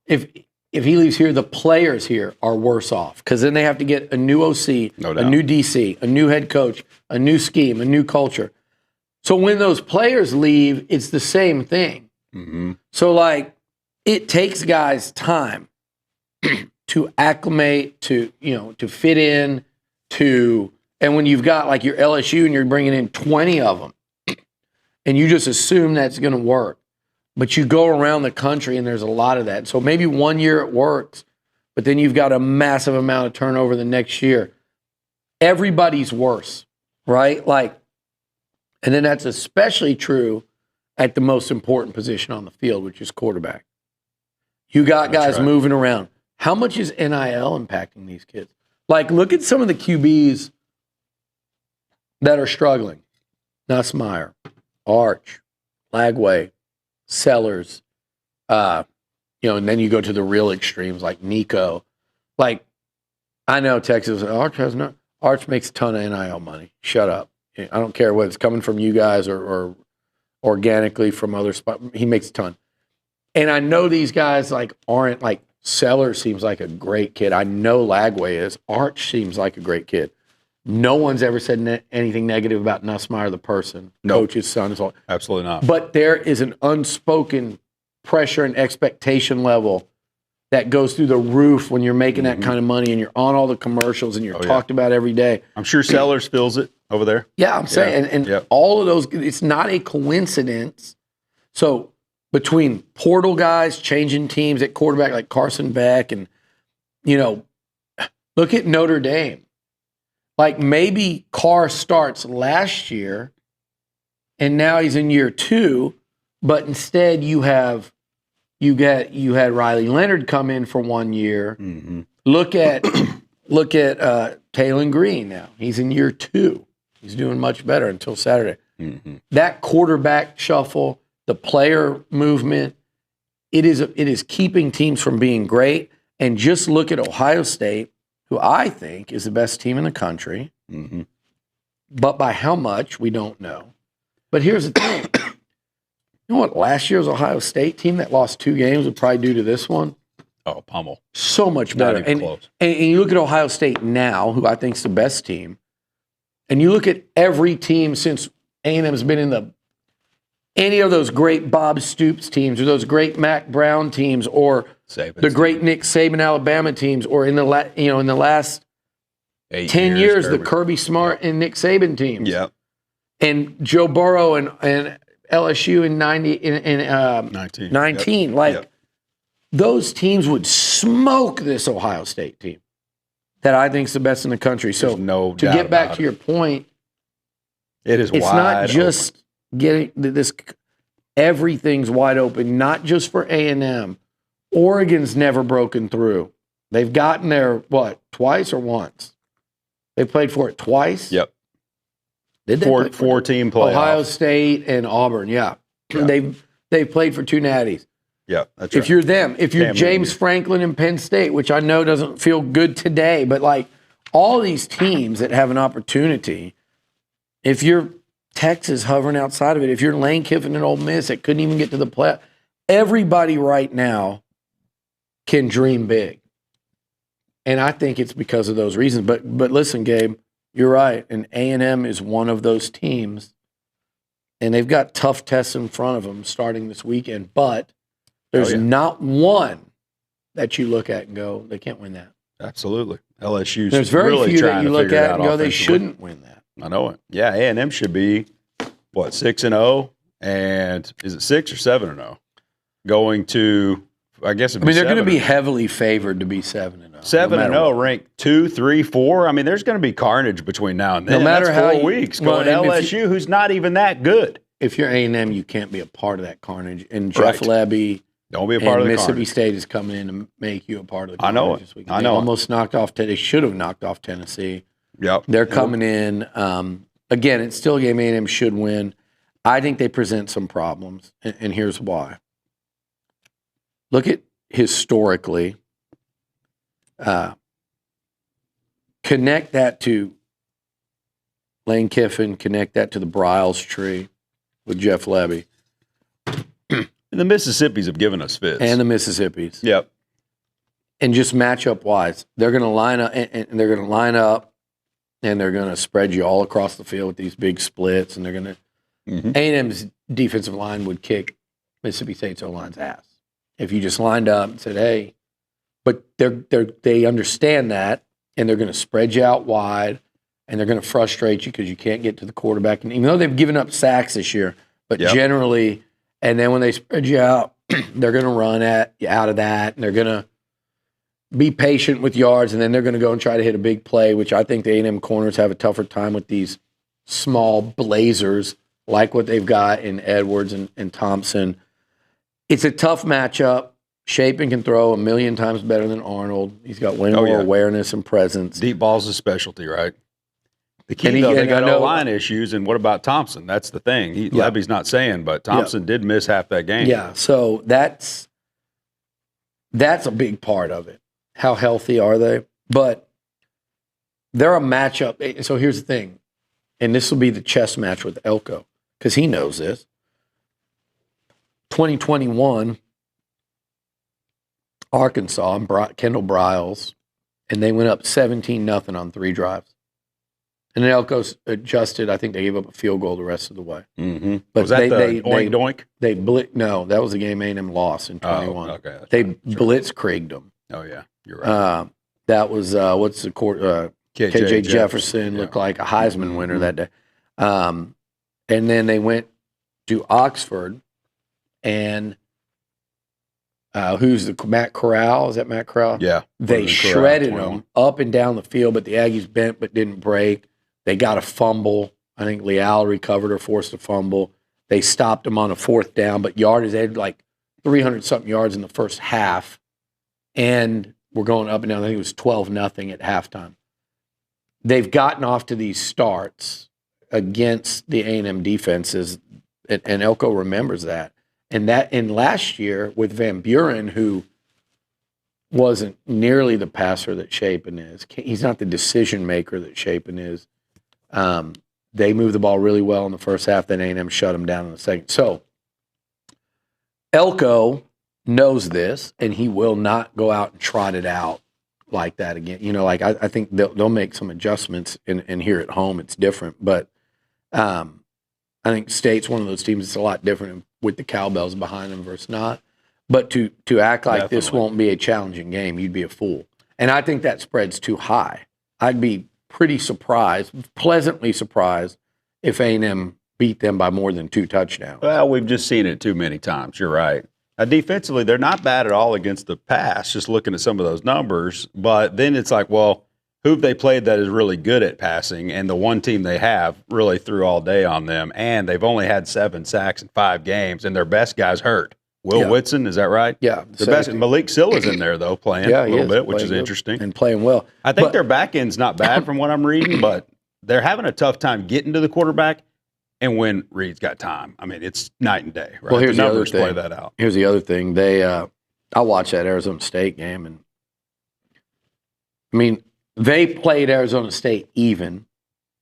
if he leaves here, the players here are worse off because then they have to get a new OC, No doubt. a new DC, a new head coach, a new scheme, a new culture. So when those players leave, it's the same thing. Mm-hmm. So it takes guys time to acclimate, to fit in, and when you've got your LSU and you're bringing in 20 of them, and you just assume that's going to work. But you go around the country and there's a lot of that. So maybe 1 year it works, but then you've got a massive amount of turnover the next year. Everybody's worse, right? And then that's especially true at the most important position on the field, which is quarterback. You got guys right. moving around. How much is NIL impacting these kids? Look at some of the QBs that are struggling. Nussmeier, Arch, Lagway, Sellers, and then you go to the real extremes like Nico. I know Texas, Arch makes a ton of NIL money. Shut up. I don't care whether it's coming from you guys or organically from other spots. He makes a ton. And I know these guys aren't Sellers seems like a great kid. I know Lagway is. Arch seems like a great kid. No one's ever said anything negative about Nussmeier, the person, coach's son. Absolutely not. But there is an unspoken pressure and expectation level that goes through the roof when you're making that kind of money and you're on all the commercials and you're talked about every day. I'm sure Sellers feels it over there. Yeah, I'm saying. And all of those, it's not a coincidence. So between portal guys changing teams at quarterback like Carson Beck and, look at Notre Dame. Maybe Carr starts last year and now he's in year 2, but instead you had Riley Leonard come in for 1 year. Mm-hmm. Look at Taylon Green now. He's in year 2. He's doing much better until Saturday. Mm-hmm. That quarterback shuffle, the player movement, it is keeping teams from being great. and just look at Ohio State, who I think is the best team in the country, but by how much, we don't know. But here's the thing. You know what last year's Ohio State team that lost 2 games would probably do to this one? Oh, pummel. So much better. Not even close. And you look at Ohio State now, who I think is the best team, and you look at every team since A&M's been in any of those great Bob Stoops teams or those great Mac Brown teams or the great Nick Saban Alabama teams or in the last 10 years the Kirby Smart and Nick Saban teams. Yep. And Joe Burrow and LSU in 19. Those teams would smoke this Ohio State team that I think is the best in the country. So no to get back to your point, it's not just getting this. Everything's wide open, not just for A&M. Oregon's never broken through. They've gotten there, twice or once? They played for it twice? Yep. Did they Four-team playoff. Ohio State and Auburn, yeah. They've played for 2 natties. Yeah, that's right. If you're them, if you're James Franklin and Penn State, which I know doesn't feel good today, but like all these teams that have an opportunity, if you're Texas hovering outside of it, if you're Lane Kiffin and Ole Miss that couldn't even get to the play, everybody right now can dream big. And I think it's because of those reasons. But listen, Gabe, you're right. And A&M is one of those teams. And they've got tough tests in front of them starting this weekend. But there's not one that you look at and go, they can't win that. Absolutely. LSU's There's very really few trying that you to look figure it at out and go, they offensively. shouldn't win that. I know it. Yeah, A&M should be, 6-0? And is it 6 or 7-0? Going to, I guess it'd be they're going to 7-0. be heavily favored to be 7-0. 7-0, ranked 2, 3, 4. I mean, there's going to be carnage between now and then. No matter That's how 4 weeks. Going to and LSU, who's not even that good. If you're A&M, you can't be a part of that carnage. And Jeff Lebby Don't be a part of the Mississippi carnage. State is coming in to make you a part of the carnage. I know it. This week. I know They it. almost knocked off. They should have knocked off Tennessee. Yep. They're coming in. Again, it's still a game A&M should win. I think they present some problems, and here's why. Look at historically. Connect that to Lane Kiffin. Connect that to the Bryles tree with Jeff Lebby. The Mississippis have given us fits. And the Mississippis. Yep. And just matchup wise, they're going to line up and they're going to line up and they're going to spread you all across the field with these big splits. And they're going to A&M's defensive line would kick Mississippi State's O-line's ass if you just lined up and said, "Hey," but they understand that and they're going to spread you out wide and they're going to frustrate you because you can't get to the quarterback. And even though they've given up sacks this year, but generally. And then when they spread you out, they're going to run out of that, and they're going to be patient with yards, and then they're going to go and try to hit a big play, which I think the A&M corners have a tougher time with these small blazers like what they've got in Edwards and Thompson. It's a tough matchup. Shapen can throw a million times better than Arnold. He's got way more awareness and presence. Deep ball's a specialty, right? The key, though, they got O-line issues, and what about Thompson? That's the thing. Lebby's not saying, but Thompson did miss half that game. Yeah, so that's a big part of it. How healthy are they? But they're a matchup. So here's the thing, and this will be the chess match with Elko, because he knows this. 2021, Arkansas and Kendall Bryles, and they went up 17-0 on 3 drives. And then Elko's adjusted. I think they gave up a field goal the rest of the way. Mm-hmm. But was that the oink-doink? No, that was the game A&M lost in 21. Oh, okay. They blitzkrieged them. Oh, yeah. You're right. That was, what's the court? KJ Jefferson looked like a Heisman winner that day. And then they went to Oxford, and who's the Matt Corral? Is that Matt Corral? Yeah. They shredded them up and down the field, but the Aggies bent but didn't break. They got a fumble. I think Leal recovered or forced a fumble. They stopped them on a 4th down, but yardage, they had like 300-something yards in the first half, and we're going up and down. I think it was 12-0 at halftime. They've gotten off to these starts against the A&M defenses, and Elko remembers that. And last year with Van Buren, who wasn't nearly the passer that Chapin is. He's not the decision maker that Chapin is. They moved the ball really well in the first half. Then A&M shut them down in the second. So Elko knows this, and he will not go out and trot it out like that again. You know, like I think they'll make some adjustments, and here at home it's different. But I think State's one of those teams that's a lot different with the cowbells behind them versus not. But to act like this won't be a challenging game, you'd be a fool. And I think that spread's too high. I'd be pretty surprised, pleasantly surprised, if A&M beat them by more than 2 touchdowns. Well, we've just seen it too many times. You're right. Defensively, they're not bad at all against the pass, just looking at some of those numbers. But then it's like, well, who've they played that is really good at passing? And the one team they have really threw all day on them. And they've only had 7 sacks in 5 games, and their best guy's hurt. Will Whitson, is that right? Yeah. The best. Malik Silla's in there, though, playing a little bit, which is interesting. And playing well. I think their back end's not bad from what I'm reading, but they're having a tough time getting to the quarterback. And when Reed's got time, I mean, it's night and day, right? Well, here's the the numbers other thing. play that out. Here's the other thing. I watched that Arizona State game, and I mean, they played Arizona State even.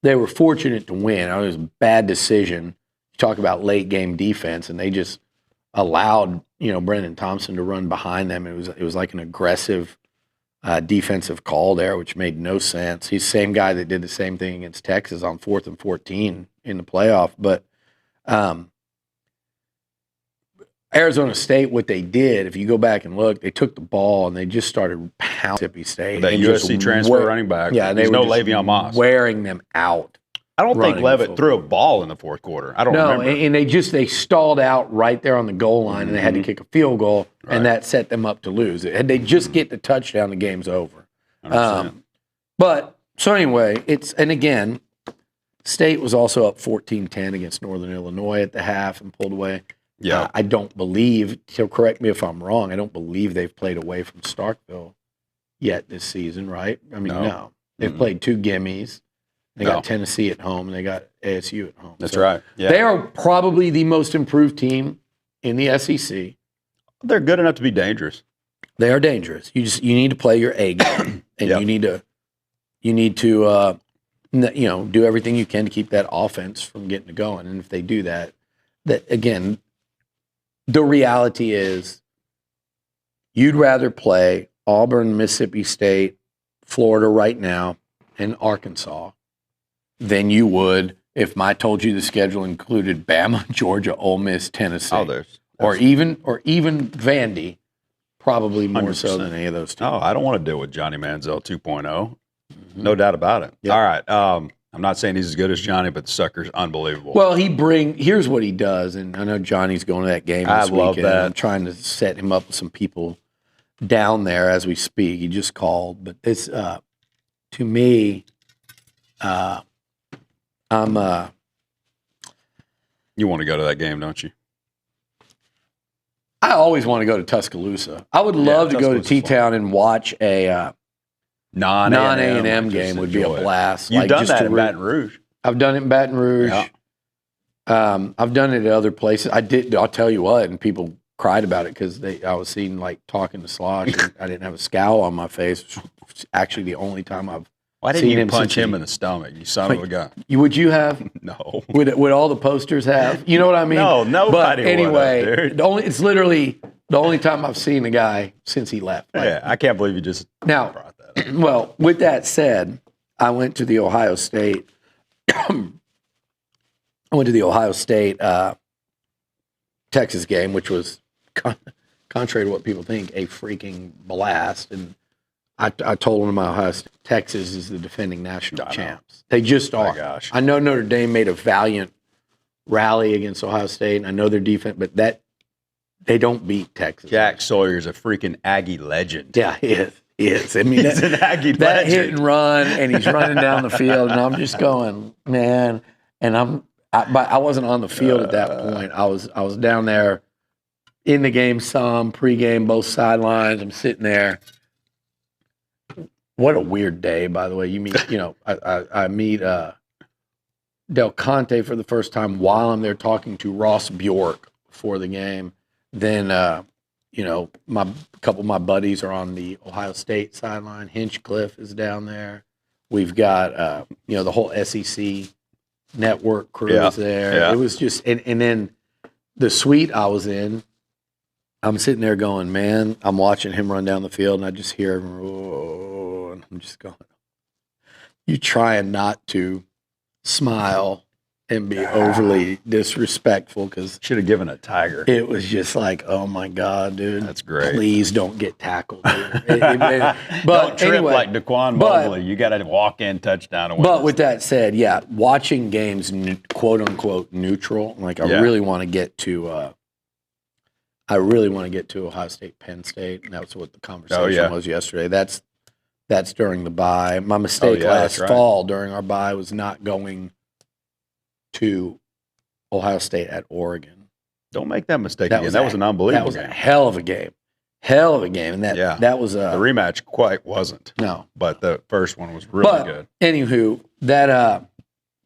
They were fortunate to win. It was a bad decision. You talk about late game defense, and they just allowed Brendan Thompson to run behind them. It was like an aggressive defensive call there, which made no sense. He's the same guy that did the same thing against Texas on 4th and 14 in the playoff. But Arizona State, what they did, if you go back and look, they took the ball and they just started pounding Mississippi State. That USC transfer running back. Yeah, there's no Le'Veon Moss. Wearing them out. I don't think Levitt threw a ball in the fourth quarter. I don't remember. No, and they stalled out right there on the goal line, and they had to kick a field goal, and that set them up to lose. Had they just get the touchdown, the game's over. But so anyway, and again, State was also up 14-10 against Northern Illinois at the half and pulled away. Yeah, I don't believe. So correct me if I'm wrong. I don't believe they've played away from Starkville yet this season, right? I mean, no. They've played 2 gimmies. They got Tennessee at home, and they got ASU at home. That's right. Yeah. They are probably the most improved team in the SEC. They're good enough to be dangerous. They are dangerous. You need to play your A game, and you need to do everything you can to keep that offense from getting to going. And if they do that again, the reality is you'd rather play Auburn, Mississippi State, Florida right now, and Arkansas than you would if I told you the schedule included Bama, Georgia, Ole Miss, Tennessee, or even Vandy, probably more 100%. So than any of those teams. Oh, I don't want to deal with Johnny Manziel 2.0. No doubt about it. Yep. All right. I'm not saying he's as good as Johnny, but the sucker's unbelievable. Well, here's what he does, and I know Johnny's going to that game this weekend. I love that. I'm trying to set him up with some people down there as we speak. He just called, but this, to me, You want to go to that game, don't you? I always want to go to Tuscaloosa. I would love to go to T-Town and watch a non-A&M game. Would be a blast. You've done that in Baton Rouge. I've done it in Baton Rouge. Yeah. I've done it at other places. I'll tell you what, and people cried about it because I was seen like talking to Slosh. And I didn't have a scowl on my face. It's actually the only time I've Why didn't you punch him in the stomach, you son of a gun? Would you have? No. Would all the posters have? You know what I mean? No, nobody But anyway, would have, it's literally the only time I've seen a guy since he left. Yeah, I can't believe you just brought that up. Well, with that said, I went to the Ohio State Texas game, which was contrary to what people think, a freaking blast. And I told them Ohio State, Texas is the defending national champs. They just are. Gosh. I know Notre Dame made a valiant rally against Ohio State, and I know their defense, but they don't beat Texas. Jack Sawyer's a freaking Aggie legend. Yeah, he is. I mean, he's an Aggie legend. That hit and run, and he's running down the field, and I'm just going, man. And I wasn't on the field at that point. I was down there in the game some, pregame, both sidelines. I'm sitting there. What a weird day, by the way. You meet, I meet Del Conte for the first time while I'm there talking to Ross Bjork before the game. Then a couple of my buddies are on the Ohio State sideline. Hinchcliffe is down there. We've got, the whole SEC network crew is there. Yeah. It was just, and then the suite I was in, I'm sitting there going, man, I'm watching him run down the field, and I just hear him, oh, and I'm just going, you trying not to smile and be overly disrespectful because Should have given a tiger. it was just like, oh my God, dude. That's great. Please don't get tackled. But Don't trip anyway, like Daquan Mobley. You got to walk in, touchdown, and win. But with that said, yeah, watching games quote unquote neutral, like I really want to get to Ohio State, Penn State, and that's what the conversation was yesterday. That's during the bye. My mistake last fall during our bye was not going to Ohio State at Oregon. Don't make that mistake again. That was an unbelievable game. That was a hell of a game. And that was the rematch quite wasn't. No. But the first one was really good. Anywho, that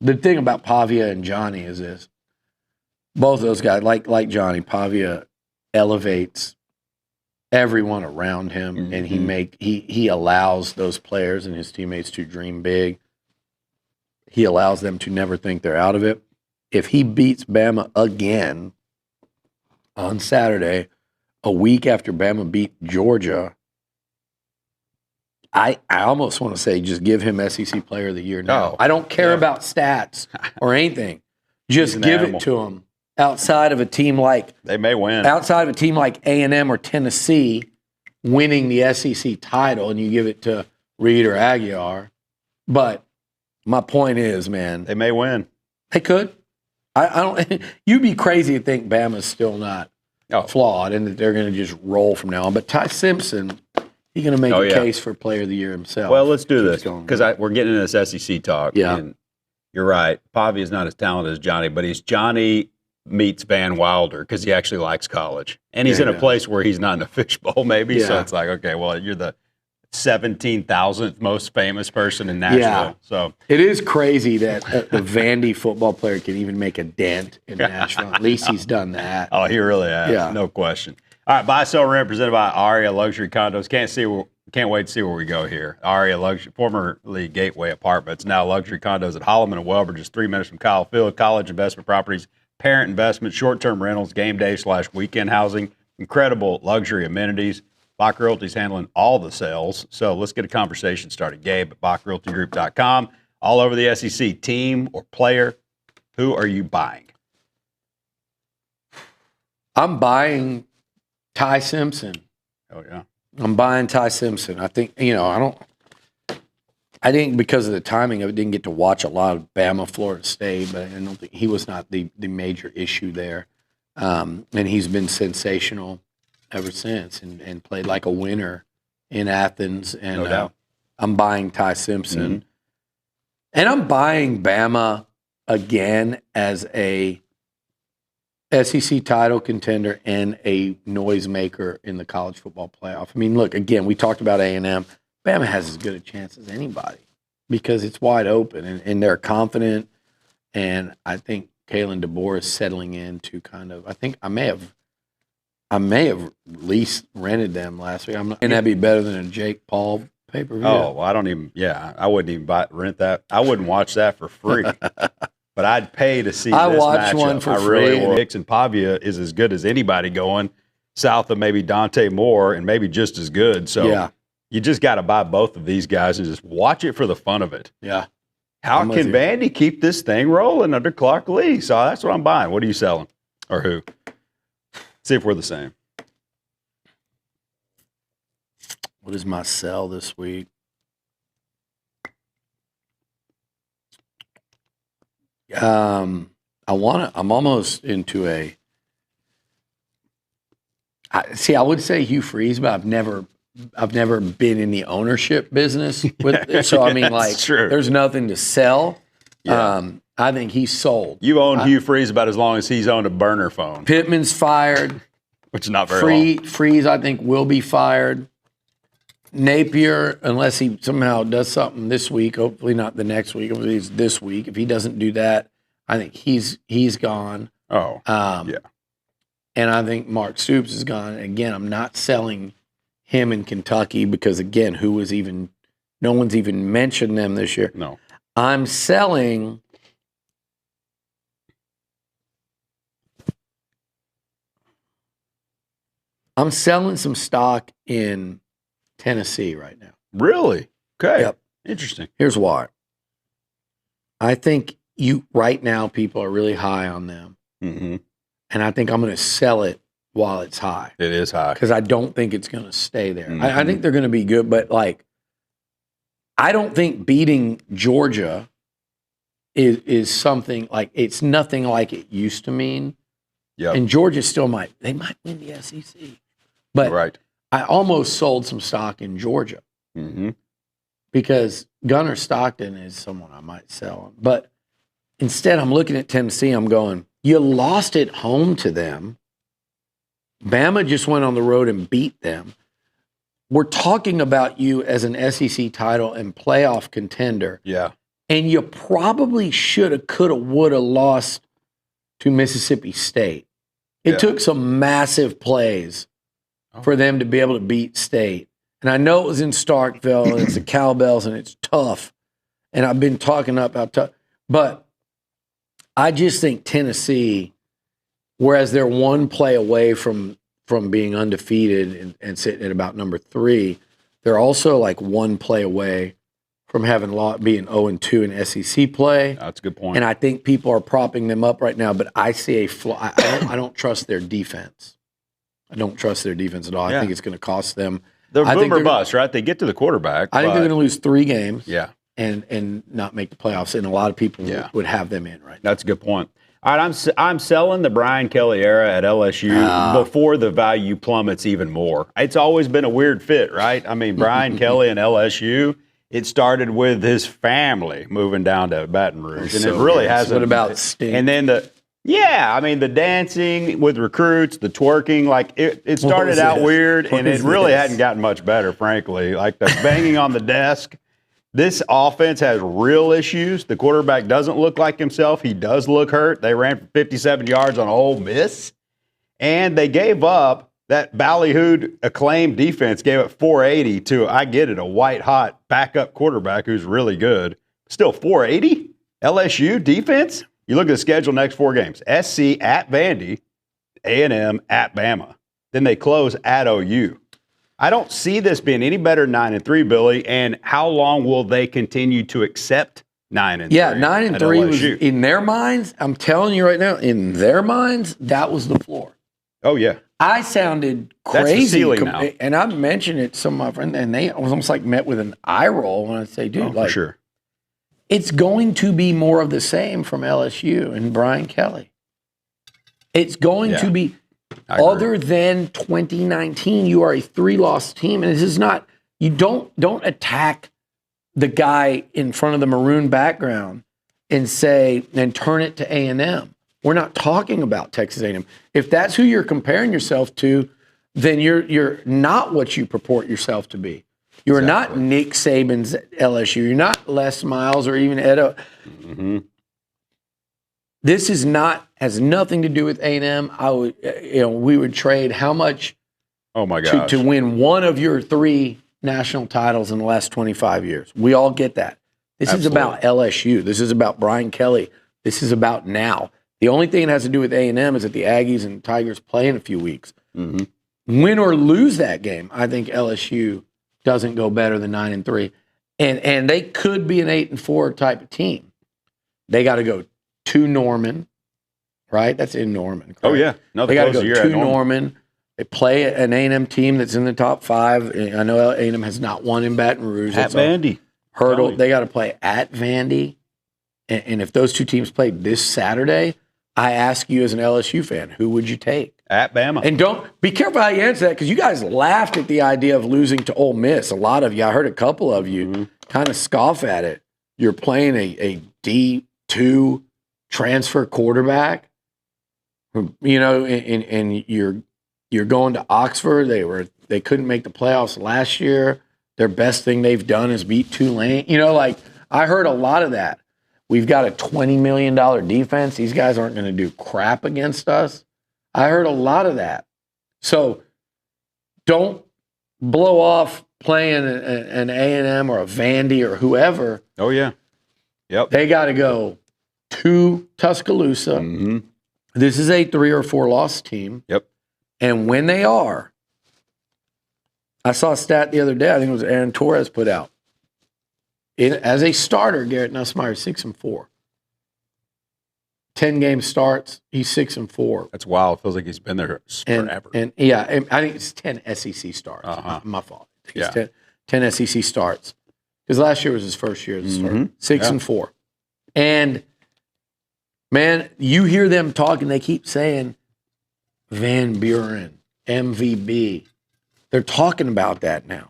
the thing about Pavia and Johnny is this. Both of those guys, like Johnny, Pavia elevates everyone around him, and he allows those players and his teammates to dream big. He allows them to never think they're out of it. If he beats Bama again on Saturday, a week after Bama beat Georgia, I almost want to say just give him SEC Player of the Year now. Oh, I don't care about stats or anything. Just give it to him. Outside of a team like they may win. Outside of a team like A&M or Tennessee winning the SEC title, and you give it to Reed or Aguiar. But my point is, man, they may win. They could. I don't. You'd be crazy to think Bama's still not flawed and that they're going to just roll from now on. But Ty Simpson, he's going to make a case for Player of the Year himself. Well, let's do this because we're getting into this SEC talk. Yeah, and you're right. Pavia is not as talented as Johnny, but he's Johnny meets Van Wilder because he actually likes college, and he's in a place where he's not in a fishbowl, maybe. Yeah. So it's like, okay, well, you're the 17,000th most famous person in Nashville. Yeah. So it is crazy that the Vandy football player can even make a dent in Nashville. At least he's done that. Oh, he really has. Yeah. No question. All right, buy, sell, rent, presented by Aria Luxury Condos. Can't wait to see where we go here. Aria Luxury, formerly Gateway Apartments, now Luxury Condos at Holloman and Welber, just 3 minutes from Kyle Field. College investment properties, parent investment, short-term rentals, game day / weekend housing, incredible luxury amenities. Bock Realty's handling all the sales. So let's get a conversation started. Gabe at BockRealtyGroup.com. All over the SEC, team or player, who are you buying? I'm buying Ty Simpson. Oh, yeah. I'm buying Ty Simpson. I think, I think because of the timing of it, didn't get to watch a lot of Bama, Florida State, but I don't think he was not the major issue there. And he's been sensational ever since and played like a winner in Athens. And no doubt. I'm buying Ty Simpson. Mm-hmm. And I'm buying Bama again as a SEC title contender and a noisemaker in the college football playoff. I mean, look, again, we talked about A&M. Bama has as good a chance as anybody because it's wide open and they're confident. And I think Kalen DeBoer is settling into kind of, I think I may have least rented them last week. And that'd be better than a Jake Paul pay-per-view. Oh, well, I wouldn't even rent that. I wouldn't watch that for free. But I'd pay to see this matchup. I watched one for free. Really would. Hicks and Pavia is as good as anybody going south of maybe Dante Moore and maybe just as good. So you just got to buy both of these guys and just watch it for the fun of it. Yeah. How can Vandy keep this thing rolling under Clark Lee? So that's what I'm buying. What are you selling? Or who? See if we're the same. What is my sell this week? I'm almost into I would say Hugh Freeze, but I've never been in the ownership business with it. So I mean, like, there's nothing to sell. Yeah. I think he's sold. You owned Hugh Freeze about as long as he's owned a burner phone. Pittman's fired. Which is not very long. Freeze, I think, will be fired. Napier, unless he somehow does something this week, hopefully not the next week, hopefully it's this week. If he doesn't do that, I think he's gone. Oh, yeah. and I think Mark Stoops is gone. Again, I'm not selling him in Kentucky because, again, no one's even mentioned them this year. No. I'm selling some stock in Tennessee right now. Really? Okay. Yep. Interesting. Here's why. I think right now people are really high on them. Mm-hmm. And I think I'm going to sell it while it's high. It is high. Because I don't think it's going to stay there. Mm-hmm. I think they're going to be good, but I don't think beating Georgia is something it's nothing like it used to mean. Yep. And Georgia still might win the SEC. But right. I almost sold some stock in Georgia because Gunnar Stockton is someone I might sell. But instead, I'm looking at Tennessee. I'm going, you lost at home to them. Bama just went on the road and beat them. We're talking about you as an SEC title and playoff contender. Yeah. And you probably shoulda, coulda, woulda lost to Mississippi State. It took some massive plays for them to be able to beat State. And I know it was in Starkville, and it's the Cowbells, and it's tough. And I've been talking up how tough. But I just think Tennessee, whereas they're one play away from being undefeated and sitting at about number 3, they're also one play away from being 0-2 in SEC play. That's a good point. And I think people are propping them up right now, but I see a flaw. I don't trust their defense. I don't trust their defense at all. Yeah. I think it's going to cost them. They're boom or bust, right? They get to the quarterback. I think they're going to lose 3 games. Yeah. And not make the playoffs. And a lot of people would have them in right now. That's a good point. All right, I'm selling the Brian Kelly era at LSU before the value plummets even more. It's always been a weird fit, right? I mean, Brian Kelly and LSU, it started with his family moving down to Baton Rouge, and it really hasn't. What about Sting? And then the dancing with recruits, the twerking, it started out weird, and it really hadn't gotten much better, frankly. Like the banging on the desk. This offense has real issues. The quarterback doesn't look like himself. He does look hurt. They ran for 57 yards on Ole Miss, and they gave up. That ballyhooed acclaimed defense gave up 480 to, I get it, a white-hot backup quarterback who's really good. Still 480? LSU defense? You look at the schedule next 4 games. SC at Vandy, A&M at Bama. Then they close at OU. I don't see this being any better than 9-3, Billy. And how long will they continue to accept 9-3? Yeah, 9-3 was in their minds. I'm telling you right now, in their minds, that was the floor. Oh yeah, I sounded crazy, that's the ceiling now. And I mentioned it to some of my friends, and they was almost met with an eye roll when I say, "Dude, for sure, it's going to be more of the same from LSU and Brian Kelly. It's going to be." Other than 2019, you are a 3-loss team, and this is not. You don't attack the guy in front of the maroon background and turn it to A&M. We're not talking about Texas A&M. If that's who you're comparing yourself to, then you're not what you purport yourself to be. You're not Nick Saban's LSU. You're not Les Miles or even Edo. Mm-hmm. This has nothing to do with A&M. We would trade how much? Oh my gosh! To win one of your 3 national titles in the last 25 years. We all get that. This is about LSU. This is about Brian Kelly. This is about now. The only thing that has to do with A&M is that the Aggies and Tigers play in a few weeks. Mm-hmm. Win or lose that game, I think LSU doesn't go better than 9-3, and they could be an 8-4 type of team. They got to go to Norman, right? That's in Norman. Correct? Oh, yeah. No, they got to go to Norman. They play an A&M team that's in the top 5. I know A&M has not won in Baton Rouge. At Vandy. Hurdle. They got to play at Vandy. And if those 2 teams played this Saturday, I ask you as an LSU fan, who would you take? At Bama. And don't be careful how you answer that, because you guys laughed at the idea of losing to Ole Miss. A lot of you, I heard a couple of you kind of scoff at it. You're playing a D2 transfer quarterback, and you're going to Oxford. They couldn't make the playoffs last year. Their best thing they've done is beat Tulane. I heard a lot of that. We've got a $20 million defense. These guys aren't going to do crap against us. I heard a lot of that. So don't blow off playing an A&M or a Vandy or whoever. Oh, yeah. Yep. They got to go to Tuscaloosa. Mm-hmm. This is a 3 or 4 loss team. Yep. And when they are, I saw a stat the other day, I think it was Aaron Torres put out. As a starter, Garrett Nussmeier 6-4. 10 game starts, he's 6-4. That's wild. Feels like he's been there forever. And I think it's 10 SEC starts. My fault. I think it's 10 SEC starts. Because last year was his first year as a starter. 6-4. And man, you hear them talking, they keep saying Van Buren, MVB. They're talking about that now.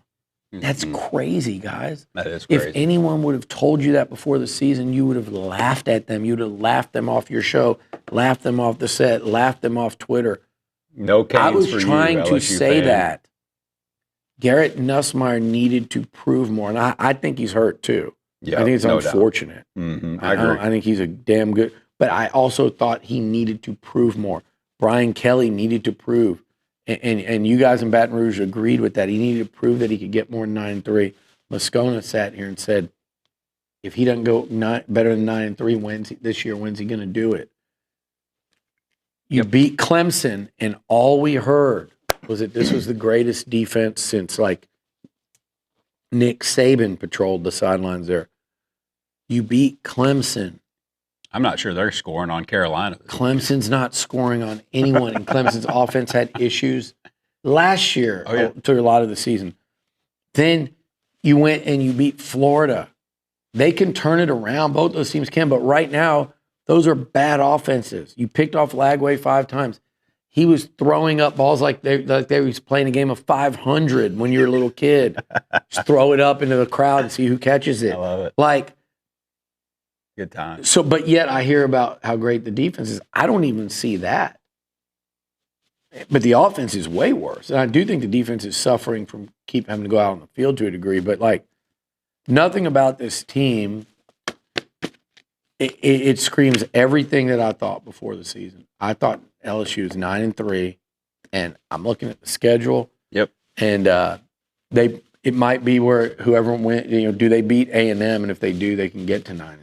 That's crazy, guys. That is crazy. If anyone would have told you that before the season, you would have laughed at them. You would have laughed them off your show, laughed them off the set, laughed them off Twitter. No canes I was for trying you, to LSU say fan. that Garrett Nussmeier needed to prove more, and I think he's hurt too. Yeah, I think it's no doubt. unfortunate. I agree. I think he's a damn good, but I also thought he needed to prove more. Brian Kelly needed to prove. And you guys in Baton Rouge agreed with that. He needed to prove that he could get more than 9-3. Moscona sat here and said, if he doesn't go better than 9-3 this year, when's he going to do it? You beat Clemson, and all we heard was that this was the greatest defense since, like, Nick Saban patrolled the sidelines there. You beat Clemson. I'm not sure they're scoring on Carolina. Clemson's not scoring on anyone, and Clemson's offense had issues last year through a lot of the season. Then you went and you beat Florida. They can turn it around. Both those teams can, but right now, those are bad offenses. You picked off Lagway 5 times. He was throwing up balls like they was playing a game of 500 when you're a little kid. Just throw it up into the crowd and see who catches it. I love it. Like, good time. so, but yet I hear about how great the defense is. I don't even see that. But the offense is way worse. And I do think the defense is suffering from keep having to go out on the field to a degree. But, like, nothing about this team, it screams everything that I thought before the season. I thought LSU was 9-3, and I'm looking at the schedule. Yep. And it might be where whoever went, do they beat A&M? And if they do, they can get to 9-3.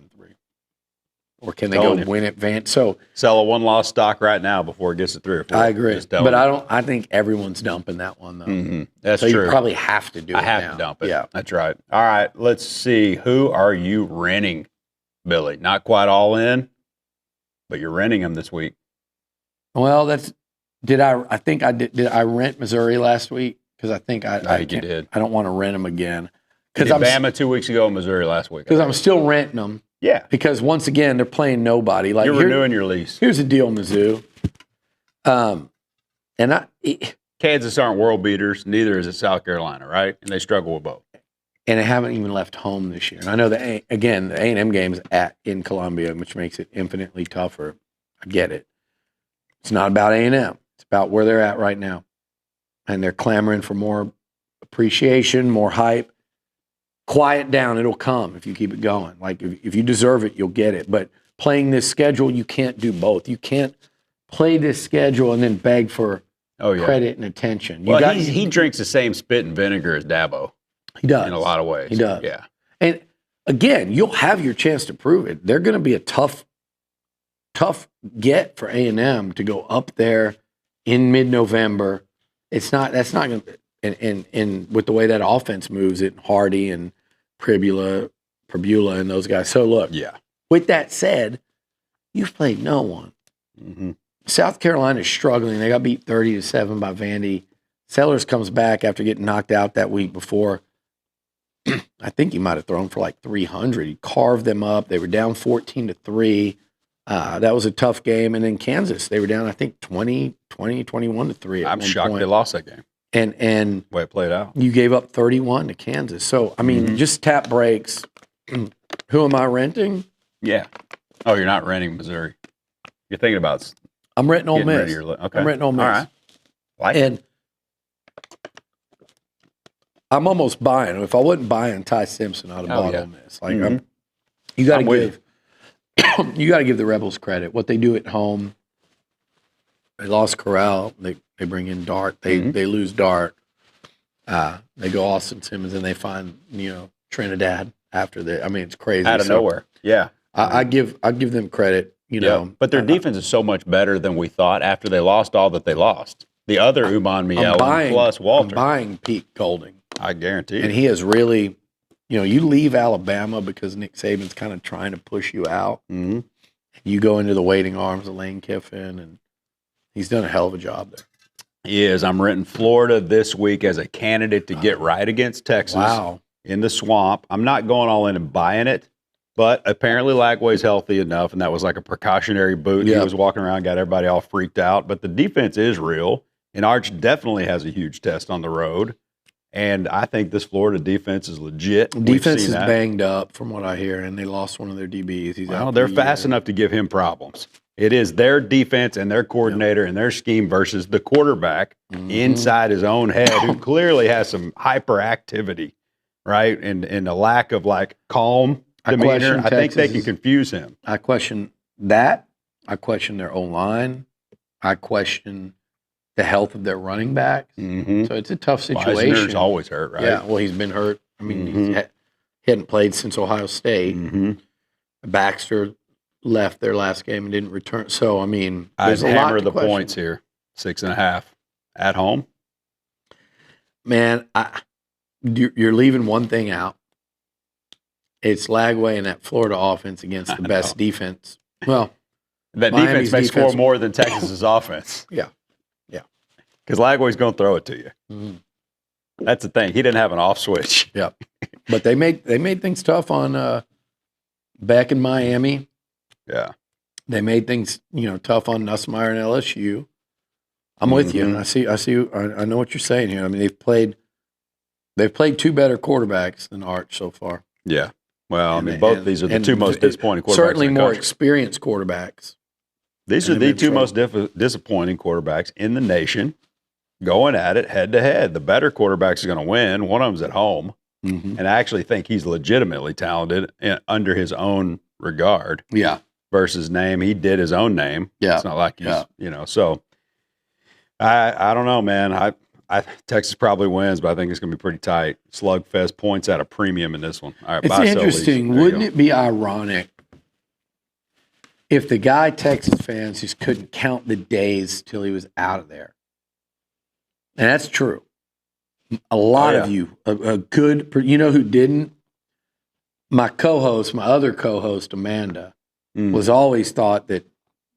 Or can they go win at Vance? So sell a one-loss stock right now before it gets to 3 or 4. I agree, but I think everyone's dumping that one though. That's so true. You probably have to do it. I have now. to dump it. Yeah, that's right. All right, let's see. Who are you renting, Billy? Not quite all in, but you're renting them this week. Well, did I rent Missouri last week? Because I think I think you did. I don't want to rent them again. Because Bama 2 weeks ago and Missouri last week. Because I'm still renting them. Yeah. Because once again, they're playing nobody. Like you're renewing your lease. Here's the deal, Mizzou. Kansas aren't world beaters. Neither is it South Carolina, right? And they struggle with both. And they haven't even left home this year. And I know that the A&M game's in Columbia, which makes it infinitely tougher. I get it. It's not about A&M. It's about where they're at right now. And they're clamoring for more appreciation, more hype. Quiet down. It'll come if you keep it going. Like, if you deserve it, you'll get it. But playing this schedule, you can't do both. You can't play this schedule and then beg for credit and attention. He drinks the same spit and vinegar as Dabo. He does. In a lot of ways. He does. Yeah. And, again, you'll have your chance to prove it. They're going to be a tough get for A&M to go up there in mid-November. That's not going to – and with the way that offense moves it, Hardy and Pribula and those guys. So, look, with that said, you've played no one. Mm-hmm. South Carolina's struggling. They got beat 30-7 by Vandy. Sellers comes back after getting knocked out that week before. I think he might have thrown for like 300. He carved them up. They were down 14-3. That was a tough game. And then Kansas, they were down, I think, 21-3. I'm shocked they lost that game. And the way it played out. You gave up 31 to Kansas. So, I mean, just tap breaks. Who am I renting? Yeah. Oh, you're not renting Missouri. You're thinking about I'm renting Ole Miss. Okay. I'm renting Ole Miss. All right. And I'm almost buying. If I wasn't buying Ty Simpson, I'd have bought Ole Miss. Like, you got to give the Rebels credit. What they do at home, They lost Corral. They bring in Dart. They lose Dart. They go Austin Simmons, and they find Trinidad after that. I mean, it's crazy. Out of nowhere. Yeah. I give them credit. But their defense is so much better than we thought after they lost all that they lost. The other Uman Miele plus Walter. I'm buying Pete Golding. I guarantee. And he has really, you leave Alabama because Nick Saban's kind of trying to push you out. Mm-hmm. You go into the waiting arms of Lane Kiffin, and he's done a hell of a job there. He is. I'm renting Florida this week as a candidate to get right against Texas. Wow. In the swamp. I'm not going all in and buying it, but apparently Lagway's healthy enough, and that was like a precautionary boot. He was walking around, got everybody all freaked out. But the defense is real, and Arch definitely has a huge test on the road. And I think this Florida defense is legit. Defense is banged up from what I hear, and they lost one of their DBs. He's out. They're fast enough to give him problems. It is their defense and their coordinator and their scheme versus the quarterback inside his own head, who clearly has some hyperactivity, right? And a lack of calm demeanor. I think they can confuse him. I question that. I question their O-line. I question the health of their running backs. Mm-hmm. So it's a tough situation. Eisner's always hurt, right? Yeah, well, he's been hurt. I mean, he hadn't played since Ohio State. Mm-hmm. Baxter left their last game and didn't return. So, I mean, I'd there's a lot hammer to the question. points here. 6.5 at home. Man, you're leaving one thing out. It's Lagway and that Florida offense against the best defense. Well, that Miami's defense may score more than Texas's offense. Yeah. Because Lagway's going to throw it to you. Mm-hmm. That's the thing. He didn't have an off switch. Yep. But they made things tough on back in Miami. Yeah. They made things tough on Nussmeier and LSU. I'm with you. I see. I know what you're saying here. I mean, they've played two better quarterbacks than Arch so far. Yeah. Well, both these are the two most disappointing quarterbacks. Certainly in the more country. experienced quarterbacks. These are the two most disappointing quarterbacks in the nation, going at it head to head. The better quarterback's going to win. One of them's at home, and I actually think he's legitimately talented under his own regard. Yeah. Versus name, he did his own name. Yeah. It's not like he's So I don't know, man. Texas probably wins, but I think it's going to be pretty tight. Slugfest points at a premium in this one. All right, it's interesting. Wouldn't it be ironic if the guy Texas fans just couldn't count the days till he was out of there? And that's true. A lot of you, a good, who didn't? My other co-host, Amanda, was always thought that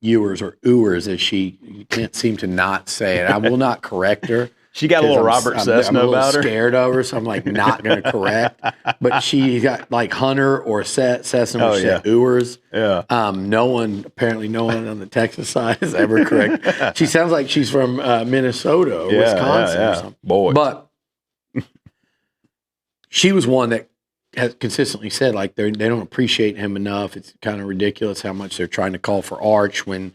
Ewers or Ewers, as she can't seem to not say it. I will not correct her. She got a little Robert Cessna about her. I'm scared of her, so I'm not going to correct. But she got Hunter or Cessna, which said Ewers. Yeah. No one on the Texas side has ever corrected. She sounds like she's from Minnesota or Wisconsin or something. Boy. But she was one that has consistently said they don't appreciate him enough. It's kind of ridiculous how much they're trying to call for Arch when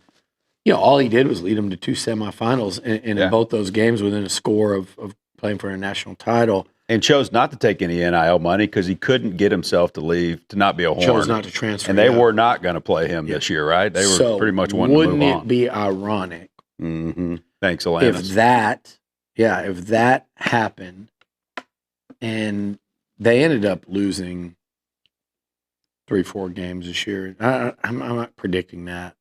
all he did was lead them to two semifinals and in both those games within a score of playing for a national title. And chose not to take any NIL money because he couldn't get himself to leave, to not be a Horn. Chose not to transfer. And they were not going to play him this year, right? They were pretty much wanting to move on. Wouldn't it be ironic? Thanks, Alanis. If that happened and they ended up losing 3-4 games this year, I'm not predicting that.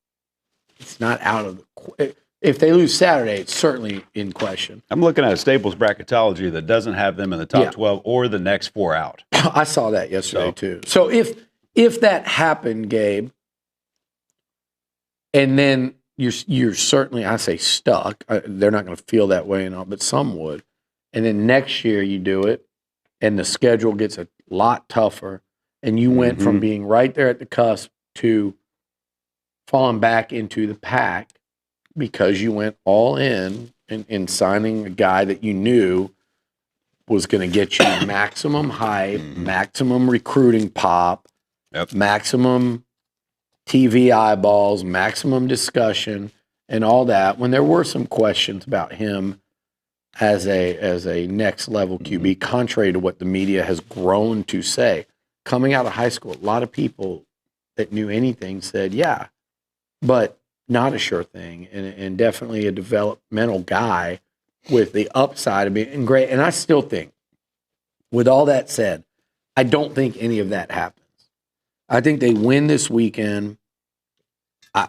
It's not out of the – if they lose Saturday, it's certainly in question. I'm looking at a Staples bracketology that doesn't have them in the top 12 or the next 4 out. I saw that yesterday too. So if that happened, Gabe, and then you're certainly, I say stuck. They're not going to feel that way and all, but some would. And then next year you do it, and the schedule gets a lot tougher, and you went from being right there at the cusp to falling back into the pack because you went all in signing a guy that you knew was going to get you maximum hype, maximum recruiting pop, maximum TV eyeballs, maximum discussion, and all that. When there were some questions about him as a next level QB, contrary to what the media has grown to say, coming out of high school, a lot of people that knew anything said, yeah. But not a sure thing, and definitely a developmental guy with the upside of being great. And I still think, with all that said, I don't think any of that happens. I think they win this weekend. I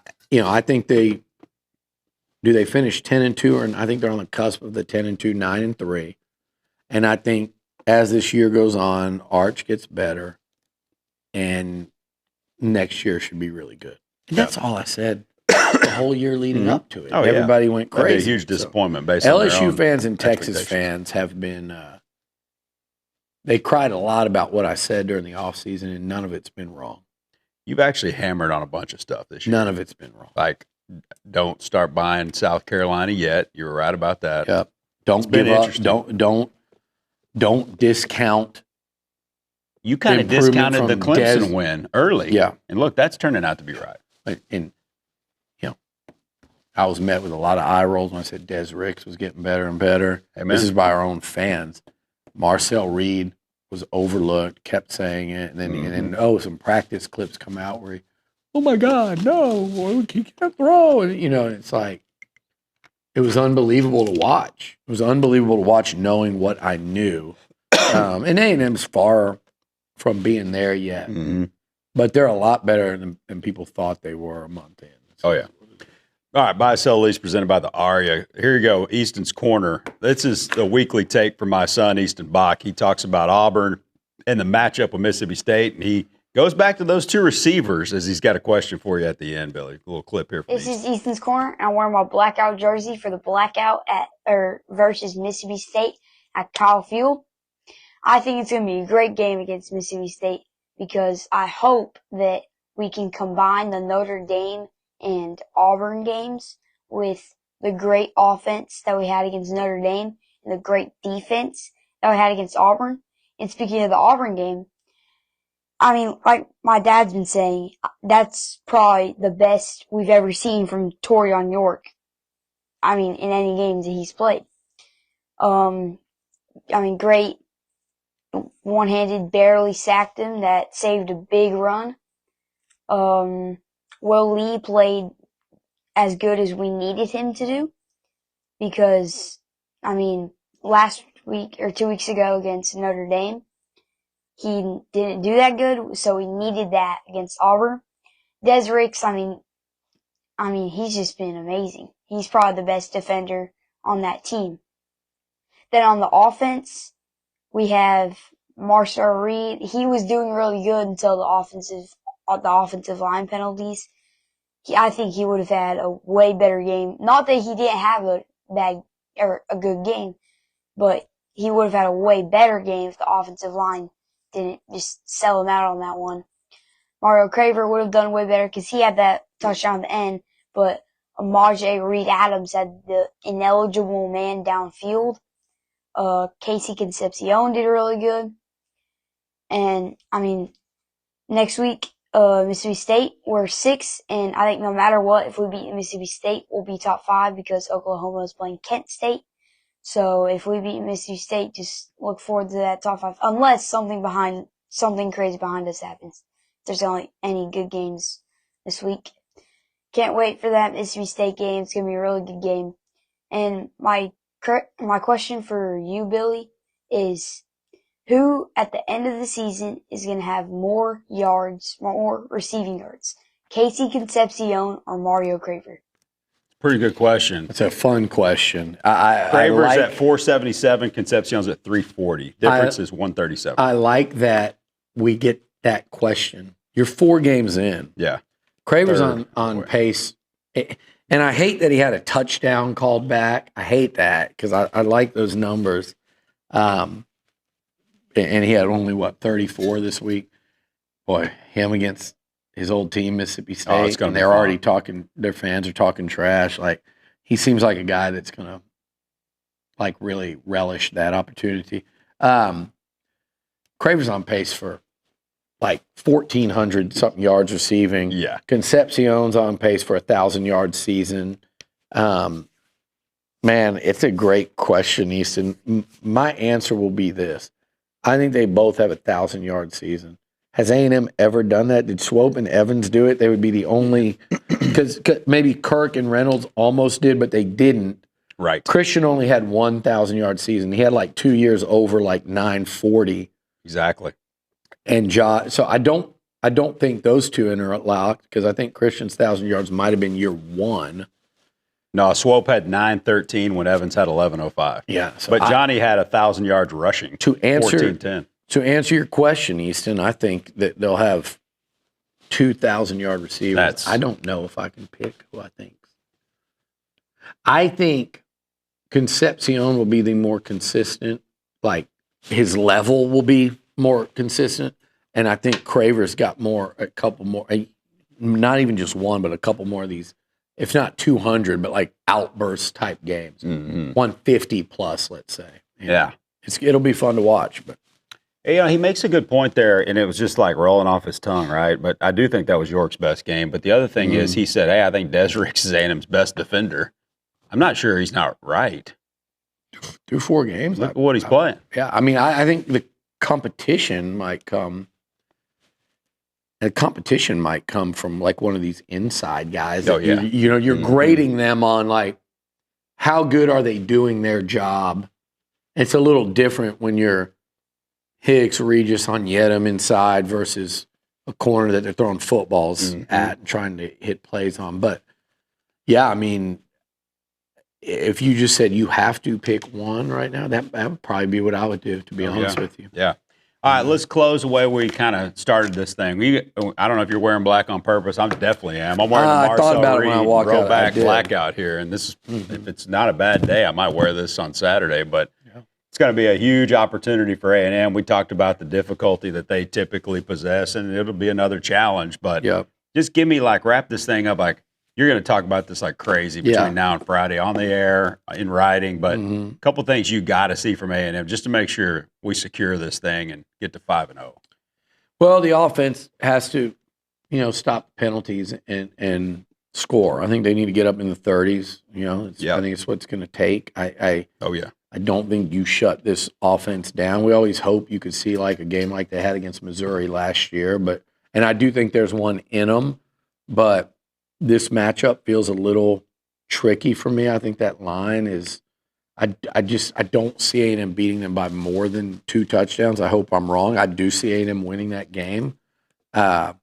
think they finish 10-2, and I think they're on the cusp of the 10-2, 9-3. And I think as this year goes on, Arch gets better, and next year should be really good. And that's all I said the whole year leading up to it. Oh, Everybody went crazy. That'd be a huge disappointment based on their LSU own fans and Texas expectations. fans have been they cried a lot about what I said during the offseason, and none of it's been wrong. You've actually hammered on a bunch of stuff this year. None of it's been wrong. Like, don't start buying South Carolina yet. You were right about that. Yep. Don't give up. Don't discount. You kind of improvement discounted the from Clemson win early. Yeah. And look, that's turning out to be right. And I was met with a lot of eye rolls when I said Des Ricks was getting better and better. Amen. This is by our own fans. Marcel Reed was overlooked, kept saying it, and then some practice clips come out where oh my God, no, he can't throw, and it's like it was unbelievable to watch. It was unbelievable to watch, knowing what I knew. And A&M's far from being there yet, but they're a lot better than people thought they were a month in. Oh yeah. All right, buy, sell, lease presented by the Aria. Here you go, Easton's Corner. This is the weekly take from my son, Easton Bock. He talks about Auburn and the matchup with Mississippi State, and he goes back to those two receivers as he's got a question for you at the end, Billy. A little clip here from This is Easton's Corner, and I'm wearing my blackout jersey for the blackout versus Mississippi State at Kyle Field. I think it's going to be a great game against Mississippi State because I hope that we can combine the Notre Dame and Auburn games with the great offense that we had against Notre Dame and the great defense that we had against Auburn. And speaking of the Auburn game, I mean, like my dad's been saying, that's probably the best we've ever seen from Torian York. I mean, in any games that he's played. Great one-handed, barely sacked him that saved a big run. Will Lee played as good as we needed him to do because, last week or 2 weeks ago against Notre Dame, he didn't do that good, so we needed that against Auburn. Des Ricks, he's just been amazing. He's probably the best defender on that team. Then on the offense, we have Marcel Reed. He was doing really good until the offensive line penalties. I think he would have had a way better game. Not that he didn't have a good game, but he would have had a way better game if the offensive line didn't just sell him out on that one. Mario Craver would have done way better because he had that touchdown at the end, but Amaje Reed Adams had the ineligible man downfield. Casey Concepcion did really good. And, next week, Mississippi State, we're 6, and I think no matter what, if we beat Mississippi State, we'll be top 5 because Oklahoma is playing Kent State. So if we beat Mississippi State, just look forward to that top 5, unless something crazy behind us happens. There's only any good games this week. Can't wait for that Mississippi State game. It's gonna be a really good game. And my question for you, Billy, is who at the end of the season is going to have more receiving yards? Casey Concepcion or Mario Craver? Pretty good question. It's a fun question. Craver's at 477, Concepcion's at 340. Difference is 137. I like that we get that question. You're 4 games in. Yeah. Craver's on pace. And I hate that he had a touchdown called back. I hate that because I like those numbers. And he had only, 34 this week. Boy, him against his old team, Mississippi State, and they're already talking, their fans are talking trash. Like, he seems like a guy that's going to, really relish that opportunity. Craver's on pace for, 1,400-something yards receiving. Yeah. Concepcion's on pace for a 1,000-yard season. Man, it's a great question, Easton. My answer will be this. I think they both have a 1,000-yard season. Has A&M ever done that? Did Swope and Evans do it? They would be the only because maybe Kirk and Reynolds almost did, but they didn't. Right. Christian only had 1,000-yard season. He had like 2 years over like 940. Exactly. And Josh, so I don't think those two interlocked because I think Christian's 1,000 yards might have been year one. No, Swope had 913 when Evans had 1105. Yeah. So but Johnny had 1,000 yards rushing. To answer 1410. To answer your question, Easton, I think that they'll have 2,000-yard receivers. I don't know if I can pick who I think. I think Concepcion will be the more consistent. Like his level will be more consistent, and I think Craver's got a couple more. Not even just one, but a couple more of these. If not 200, but like outburst type games, 150 plus, let's say. Yeah, it'll be fun to watch, but. He makes a good point there, and it was just like rolling off his tongue, right? But I do think that was York's best game. But the other thing is, he said, hey, I think Desrix is A&M's best defender. I'm not sure he's not right. Through 4 games? Look at what he's playing. Yeah, I mean, I think the competition might come. The competition might come from like one of these inside guys. Oh, yeah. You're grading them on like, how good are they doing their job? It's a little different when you're Hicks, Regis, on Yedem inside versus a corner that they're throwing footballs at and trying to hit plays on. But, yeah, I mean, if you just said you have to pick one right now, that would probably be what I would do, to be honest with you. Yeah. All right, let's close the way we kind of started this thing. I don't know if you're wearing black on purpose. I definitely am. I'm wearing the Marcel Reed throwback blackout here. And this is, if it's not a bad day, I might wear this on Saturday. But it's going to be a huge opportunity for A&M. We talked about the difficulty that they typically possess, and it'll be another challenge. But just give me, wrap this thing up. You're going to talk about this like crazy between now and Friday on the air, in writing. But a couple things you got to see from A&M just to make sure we secure this thing and get to 5-0. Well, the offense has to, stop penalties and score. I think they need to get up in the 30s. I think it's what it's going to take. I don't think you shut this offense down. We always hope you could see like a game like they had against Missouri last year, and I do think there's one in them, but this matchup feels a little tricky for me. I think that line is, I don't see A&M beating them by more than 2 touchdowns. I hope I'm wrong. I do see A&M winning that game. I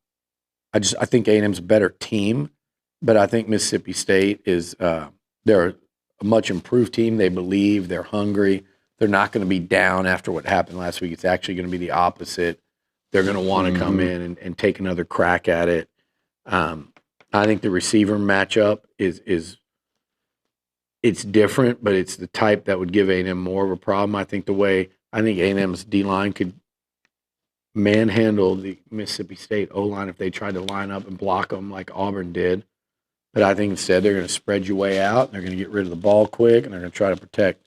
think A&M's a better team, but I think Mississippi State is they're a much improved team. They believe, they're hungry. They're not going to be down after what happened last week. It's actually going to be the opposite. They're going to want to come in and take another crack at it. I think the receiver matchup is it's different, but it's the type that would give A&M more of a problem. I think A&M's D-line could manhandle the Mississippi State O-line if they tried to line up and block them like Auburn did. But I think instead they're going to spread your way out, and they're going to get rid of the ball quick, and they're going to try to protect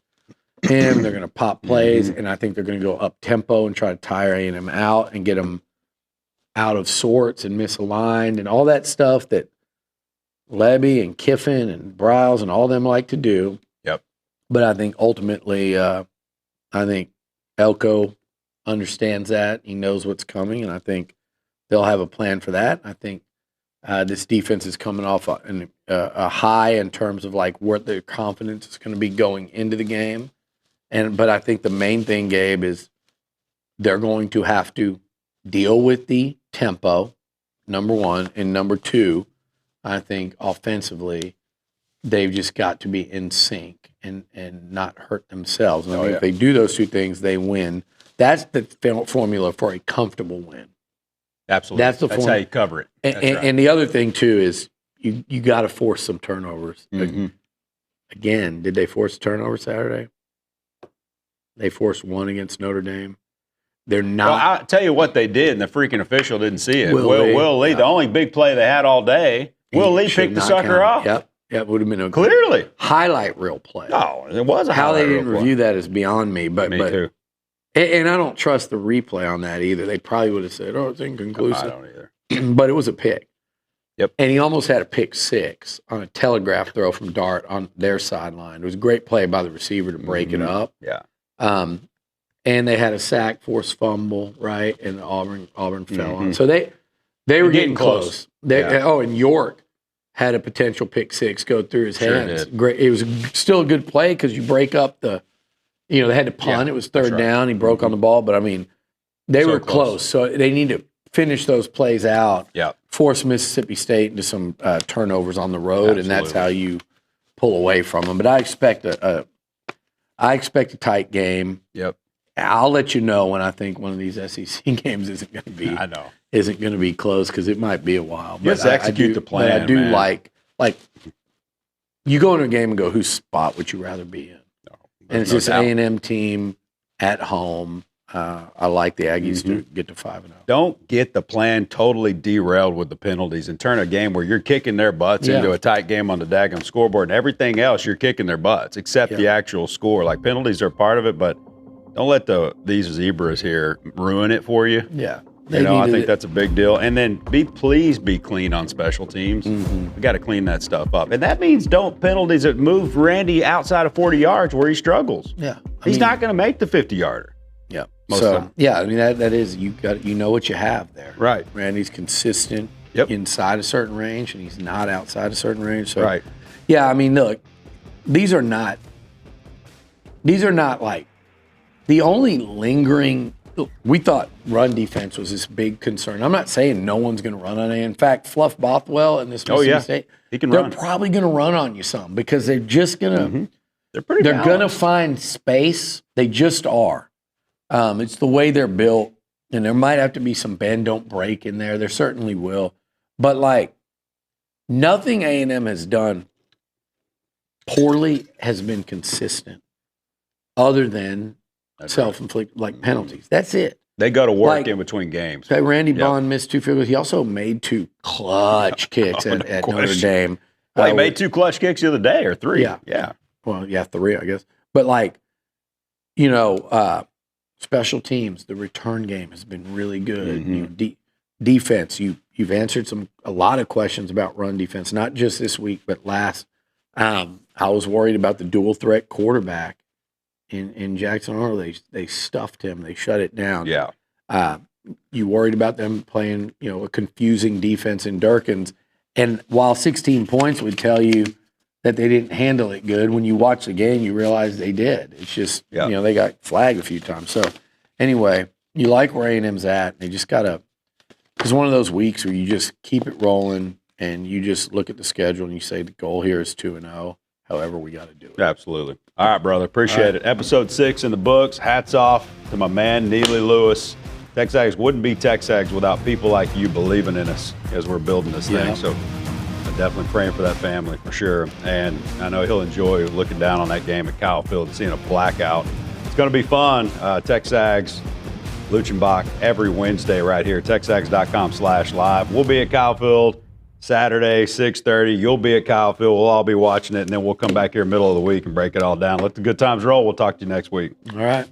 him. They're going to pop plays, and I think they're going to go up-tempo and try to tire A&M out and get them out of sorts and misaligned and all that stuff that Levy and Kiffin and Briles and all them like to do. Yep. But I think ultimately, I think Elko understands that. He knows what's coming, and I think they'll have a plan for that. I think this defense is coming off a high in terms of like where their confidence is going to be going into the game. But I think the main thing, Gabe, is they're going to have to deal with the tempo, number one, and number two, I think offensively, they've just got to be in sync and not hurt themselves. And I think if they do those two things, they win. That's the formula for a comfortable win. Absolutely. That's how you cover it. And the other thing, too, is you got to force some turnovers. Again, did they force a turnover Saturday? They forced one against Notre Dame. They're not. Well, I'll tell you what they did, and the freaking official didn't see it. Will Lee, the only big play they had all day, Will Lee picked the sucker off. Yep, it would have been a clearly highlight reel play. No, it was a how highlight they didn't reel review that is beyond me. But too. And I don't trust the replay on that either. They probably would have said, "Oh, it's inconclusive." I don't either. But it was a pick. Yep. And he almost had a pick six on a telegraph throw from Dart on their sideline. It was a great play by the receiver to break it up. Yeah. And they had a sack, forced fumble, right? And Auburn fell on. So they were getting close. And York had a potential pick six go through his Sure hands. did. Great. It was still a good play because you break up the, they had to punt. Yeah, it was that's third right. down. He broke on the ball, but I mean, they So were close. close. So they need to finish those plays out. Yeah. Force Mississippi State into some turnovers on the road, and that's Absolutely. how you pull away from them. But I expect a tight game. Yep. I'll let you know when I think one of these SEC games isn't going to be close because it might be a while. Just execute the plan, But I do man. like you go into a game and go, whose spot would you rather be in? And it's no this doubt. A&M team at home. I like the Aggies to Mm-hmm. get to 5-0. Don't get the plan totally derailed with the penalties and turn a game where you're kicking their butts into a tight game on the daggum scoreboard and everything else you're kicking their butts except the actual score. Like penalties are part of it, but don't let these zebras here ruin it for you. Yeah. I think that's a big deal. And then please be clean on special teams. Mm-hmm. We got to clean that stuff up. And that means don't penalties that move Randy outside of 40 yards where he struggles. Yeah. He's not going to make the 50-yarder. Yeah. Most of the time. Yeah, I mean that is you know what you have there. Right. Randy's consistent Yep. inside a certain range, and he's not outside a certain range. So Right. yeah, I mean, look, these are not like the only lingering. Look, we thought run defense was this big concern. I'm not saying no one's going to run on it. In fact, Fluff Bothwell in this Mississippi State, He can they're run. probably going to run on you some because they're just going to. They're pretty They're going to balanced. find space. They just are. It's the way they're built, and there might have to be some bend, don't break in there. There certainly will. But, like, nothing A&M has done poorly has been consistent other than self-inflicted, like penalties. That's it. They go to work Like- in between games. Okay, Randy Bond missed 2 field goals. He also made 2 clutch kicks Oh, no at Notre question. Dame. Well, he made 2 clutch kicks the other day, or 3. Yeah. Yeah. Well, yeah, 3, I guess. But like, special teams, the return game has been really good. Defense, you've answered a lot of questions about run defense, not just this week, but last. I was worried about the dual threat quarterback in Jackson Arnold. They stuffed him. They shut it down. Yeah. You worried about them playing, a confusing defense in Durkins. And while 16 points would tell you that they didn't handle it good, when you watch the game, you realize they did. It's just, they got flagged a few times. So anyway, you like where A&M's at. They just got to – it's one of those weeks where you just keep it rolling and you just look at the schedule and you say the goal here is 2-0. However, we got to do it. Absolutely. All right, brother. Appreciate it. Episode 6 in the books. Hats off to my man, Neely Lewis. TexAgs wouldn't be TexAgs without people like you believing in us as we're building this thing. So I'm definitely praying for that family for sure. And I know he'll enjoy looking down on that game at Kyle Field and seeing a blackout. It's going to be fun. TexAgs, Looch Bock every Wednesday right here. TexAgs.com/live. We'll be at Kyle Field Saturday, 6:30. You'll be at Kyle Field. We'll all be watching it, and then we'll come back here middle of the week and break it all down. Let the good times roll. We'll talk to you next week. All right.